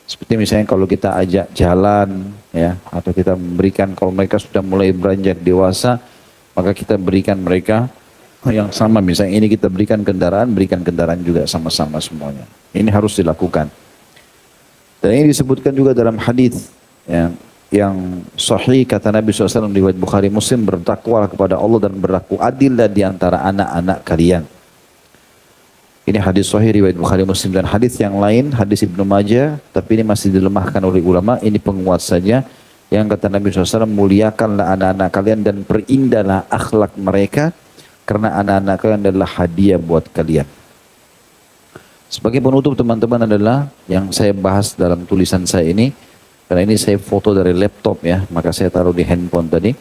Seperti misalnya kalau kita ajak jalan, ya, atau kita memberikan kalau mereka sudah mulai beranjak dewasa, maka kita berikan mereka yang sama. Misalnya ini kita berikan kendaraan juga sama-sama semuanya. Ini harus dilakukan. Dan ini disebutkan juga dalam hadis yang sahih kata Nabi SAW di riwayat Bukhari Muslim, bertakwa kepada Allah dan berlaku adillah di antara anak-anak kalian. Ini hadis sahih riwayat Bukhari Muslim, dan hadis yang lain hadis Ibnu Majah, tapi ini masih dilemahkan oleh ulama. Ini penguat saja yang kata Nabi SAW, muliakanlah anak-anak kalian dan perindahlah akhlak mereka karena anak-anak kalian adalah hadiah buat kalian. Sebagai penutup teman-teman adalah yang saya bahas dalam tulisan saya ini, karena ini saya foto dari laptop ya, maka saya taruh di handphone tadi.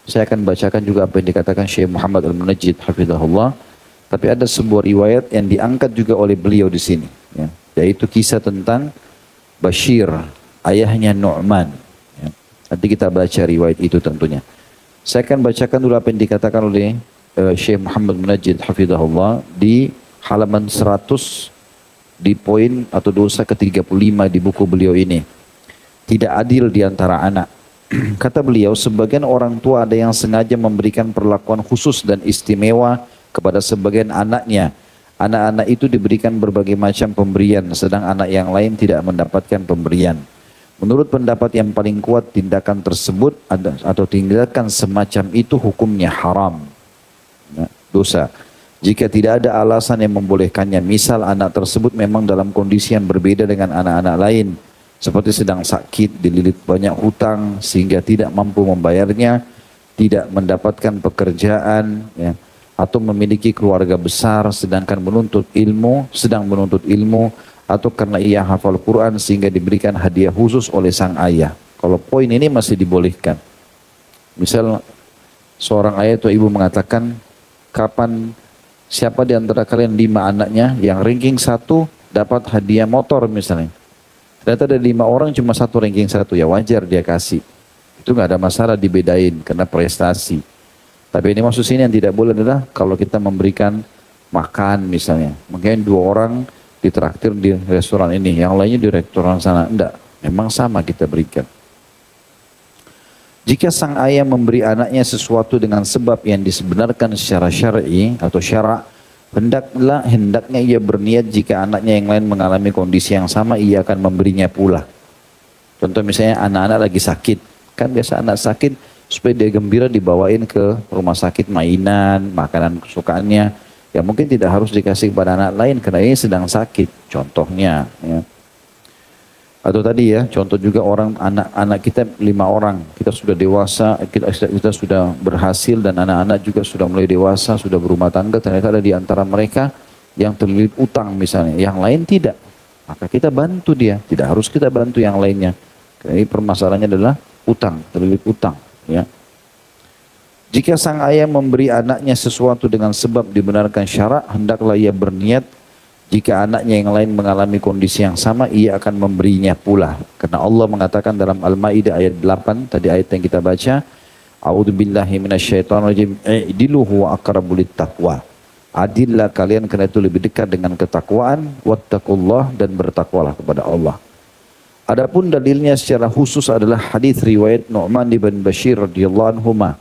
Saya akan bacakan juga apa yang dikatakan Syekh Muhammad Al-Munajjid hafizahullah. Tapi ada sebuah riwayat yang diangkat juga oleh beliau di sini, ya, yaitu kisah tentang Bashir, ayahnya Nu'man. Ya. Nanti kita baca riwayat itu tentunya. Saya akan bacakan dulu apa yang dikatakan oleh Syekh Muhammad Munajjid hafizahullah di halaman 100 di poin atau dosa ke-35 di buku beliau ini. Tidak adil di antara anak. Kata beliau, sebagian orang tua ada yang sengaja memberikan perlakuan khusus dan istimewa kepada sebagian anaknya. Anak-anak itu diberikan berbagai macam pemberian, sedang anak yang lain tidak mendapatkan pemberian. Menurut pendapat yang paling kuat, tindakan tersebut atau tindakan semacam itu hukumnya haram, dosa. Jika tidak ada alasan yang membolehkannya, misal anak tersebut memang dalam kondisi yang berbeda dengan anak-anak lain, seperti sedang sakit, dililit banyak hutang sehingga tidak mampu membayarnya, tidak mendapatkan pekerjaan, ya, atau memiliki keluarga besar sedang menuntut ilmu, atau karena ia hafal Quran sehingga diberikan hadiah khusus oleh sang ayah. Kalau poin ini masih dibolehkan. Misal seorang ayah atau ibu mengatakan, siapa di antara kalian 5 anaknya yang ranking 1 dapat hadiah motor misalnya. Ternyata ada 5 orang cuma 1 ranking 1, ya wajar dia kasih. Itu nggak ada masalah dibedain karena prestasi. Tapi ini maksud sini yang tidak boleh adalah kalau kita memberikan makan misalnya. Mungkin 2 orang ditraktir di restoran ini, yang lainnya di restoran sana. Enggak, memang sama kita berikan. Jika sang ayah memberi anaknya sesuatu dengan sebab yang disebenarkan secara syar'i atau syara', hendaknya ia berniat jika anaknya yang lain mengalami kondisi yang sama, ia akan memberinya pula. Contoh misalnya anak-anak lagi sakit. Kan biasa anak sakit, supaya dia gembira dibawain ke rumah sakit mainan, makanan kesukaannya. Ya mungkin tidak harus dikasih kepada anak lain karena ini sedang sakit. Contohnya. Ya. Atau tadi ya, contoh juga anak-anak kita 5 orang. Kita sudah dewasa, kita sudah berhasil dan anak-anak juga sudah mulai dewasa, sudah berumah tangga. Ternyata ada di antara mereka yang terlilit utang misalnya. Yang lain tidak. Maka kita bantu dia. Tidak harus kita bantu yang lainnya. Karena ini permasalahannya adalah utang, terlilit utang. Ya. Jika sang ayah memberi anaknya sesuatu dengan sebab dibenarkan syarak, hendaklah ia berniat jika anaknya yang lain mengalami kondisi yang sama, ia akan memberinya pula. Karena Allah mengatakan dalam Al-Maidah ayat 8, tadi ayat yang kita baca, A'udzubillahi minasyaitonirrajim, i'dilu huwa aqrabu littaqwa. Adillah kalian karena itu lebih dekat dengan ketakwaan, wattaqullah, dan bertakwalah kepada Allah. Adapun dalilnya secara khusus adalah hadis riwayat Nu'man bin Bashir radhiyallahu anhuma.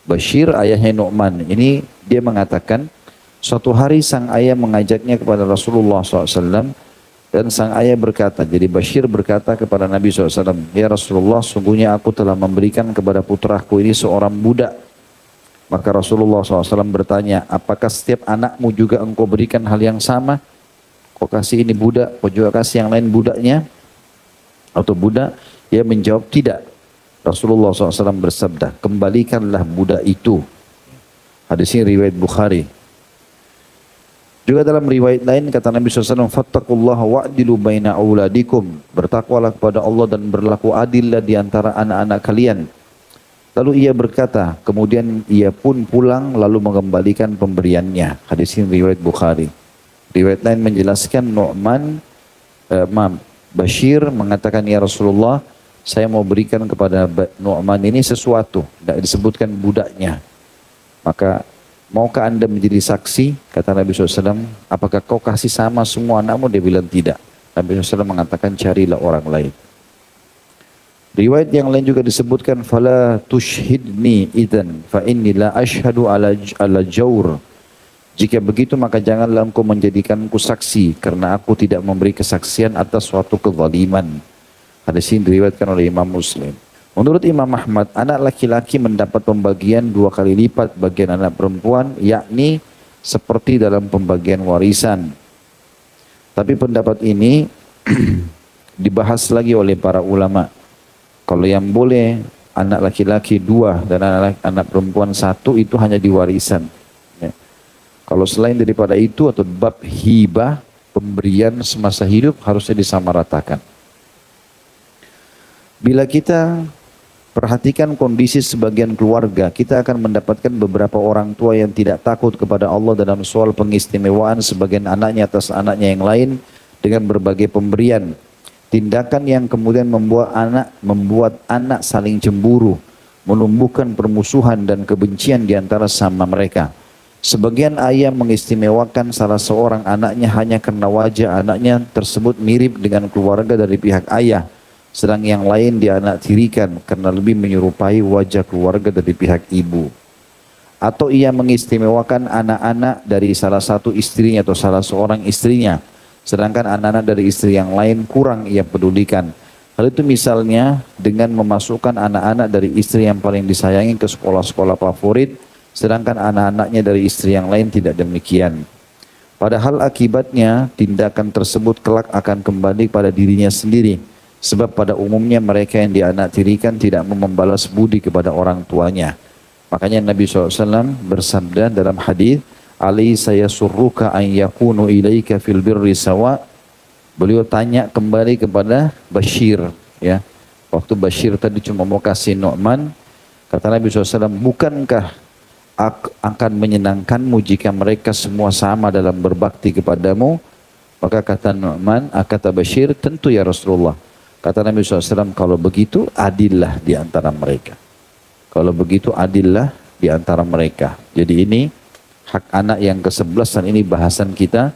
Bashir ayahnya Nu'man. Ini dia mengatakan suatu hari sang ayah mengajaknya kepada Rasulullah SAW dan sang ayah berkata, jadi Bashir berkata kepada Nabi SAW, ya Rasulullah, sungguhnya aku telah memberikan kepada putraku ini seorang budak. Maka Rasulullah SAW bertanya, apakah setiap anakmu juga engkau berikan hal yang sama? Kau kasih ini budak, kau juga kasih yang lain budaknya? Atau budak? Dia menjawab tidak. Rasulullah SAW bersabda, kembalikanlah budak itu. Hadis ini riwayat Bukhari. Juga dalam riwayat lain kata Nabi SAW, fattaqullaha wa'dilu baina auladikum. Bertakwalah kepada Allah dan berlaku adillah di antara anak-anak kalian. Lalu ia berkata, kemudian ia pun pulang lalu mengembalikan pemberiannya. Hadis ini riwayat Bukhari. Riwayat lain menjelaskan Bashir mengatakan, ya Rasulullah, saya mau berikan kepada Nu'man ini sesuatu. Tidak disebutkan budaknya. Maka, maukah anda menjadi saksi? Kata Nabi SAW, apakah kau kasih sama semua anakmu? Dia bilang tidak. Nabi SAW mengatakan, carilah orang lain. Riwayat yang lain juga disebutkan, fala tushhidni idzan fa inni la ashhadu ala jawr. Jika begitu maka janganlah engkau menjadikanku saksi karena aku tidak memberi kesaksian atas suatu kezaliman. Hadis ini diriwayatkan oleh Imam Muslim. Menurut Imam Ahmad, anak laki-laki mendapat pembagian 2 kali lipat bagian anak perempuan, yakni seperti dalam pembagian warisan. Tapi pendapat ini dibahas lagi oleh para ulama. Kalau yang boleh anak laki-laki 2 dan anak perempuan 1 itu hanya di warisan. Ya. Kalau selain daripada itu atau bab hibah, pemberian semasa hidup harusnya disamaratakan. Bila kita perhatikan kondisi sebagian keluarga, kita akan mendapatkan beberapa orang tua yang tidak takut kepada Allah dalam soal pengistimewaan sebagian anaknya atas anaknya yang lain dengan berbagai pemberian. Tindakan yang kemudian membuat anak saling cemburu, menumbuhkan permusuhan dan kebencian di antara sama mereka. Sebagian ayah mengistimewakan salah seorang anaknya hanya karena wajah anaknya tersebut mirip dengan keluarga dari pihak ayah, sedang yang lain dianaktirikan karena lebih menyerupai wajah keluarga dari pihak ibu. Atau ia mengistimewakan anak-anak dari salah satu istrinya atau salah seorang istrinya, sedangkan anak-anak dari istri yang lain kurang ia pedulikan. Hal itu misalnya dengan memasukkan anak-anak dari istri yang paling disayangi ke sekolah-sekolah favorit, sedangkan anak-anaknya dari istri yang lain tidak demikian. Padahal akibatnya tindakan tersebut kelak akan kembali pada dirinya sendiri. Sebab pada umumnya mereka yang dianaktirikan tidak mau membalas budi kepada orang tuanya. Makanya Nabi SAW bersabda dalam hadis, "Alaysa yasurruka an yakunu ilaika fil birri sawa." Beliau tanya kembali kepada Bashir, ya. Waktu Bashir tadi cuma mau kasih Nu'man, kata Nabi SAW, bukankah akan menyenangkanmu jika mereka semua sama dalam berbakti kepadamu? Maka kata Nu'man, kata Bashir, tentu ya Rasulullah. Kata Nabi SAW, kalau begitu adillah di antara mereka. Kalau begitu adillah di antara mereka. Jadi ini hak anak yang ke-11 dan ini bahasan kita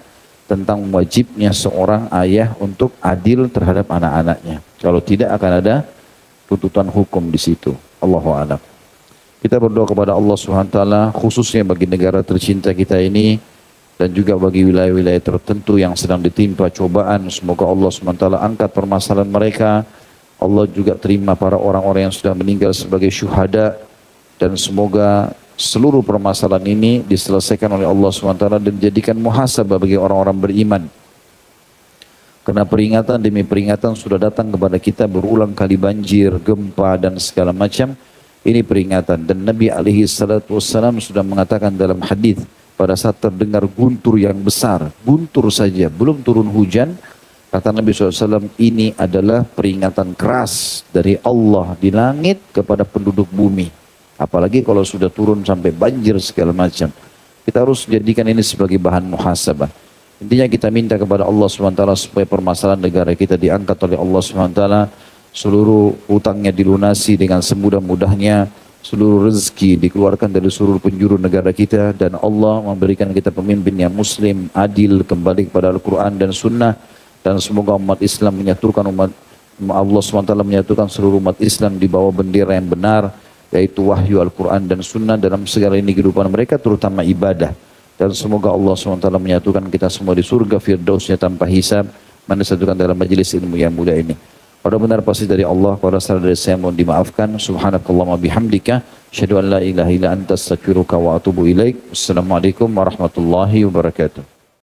tentang wajibnya seorang ayah untuk adil terhadap anak-anaknya. Kalau tidak akan ada tuntutan hukum di situ. Allahu a'lam. Kita berdoa kepada Allah SWT khususnya bagi negara tercinta kita ini dan juga bagi wilayah-wilayah tertentu yang sedang ditimpa cobaan. Semoga Allah SWT angkat permasalahan mereka. Allah juga terima para orang-orang yang sudah meninggal sebagai syuhada. Dan semoga seluruh permasalahan ini diselesaikan oleh Allah SWT dan dijadikan muhasabah bagi orang-orang beriman. Karena peringatan demi peringatan sudah datang kepada kita berulang kali banjir, gempa dan segala macam. Ini peringatan. Dan Nabi SAW sudah mengatakan dalam hadis pada saat terdengar guntur yang besar, guntur saja, belum turun hujan, kata Nabi SAW, ini adalah peringatan keras dari Allah di langit kepada penduduk bumi. Apalagi kalau sudah turun sampai banjir segala macam. Kita harus jadikan ini sebagai bahan muhasabah. Intinya kita minta kepada Allah SWT supaya permasalahan negara kita diangkat oleh Allah SWT. Seluruh utangnya dilunasi dengan semudah-mudahnya. Seluruh rezeki dikeluarkan dari seluruh penjuru negara kita. Dan Allah memberikan kita pemimpin yang muslim, adil, kembali kepada Al-Quran dan Sunnah. Dan semoga umat Islam menyatukan umat Allah SWT menyatukan seluruh umat Islam di bawah bendera yang benar, yaitu wahyu Al-Quran dan Sunnah dalam segala ini kehidupan mereka, terutama ibadah. Dan semoga Allah SWT menyatukan kita semua di surga firdausnya tanpa hisab, mana disatukan dalam majelis ilmu yang mulia ini. Pada benar pasti dari Allah, pada salah dari saya mohon dimaafkan. Subhanakallahumma bihamdika, asyhadu an la ilaha illa anta astaghfiruka wa atubu ilaik. Assalamualaikum warahmatullahi wabarakatuh.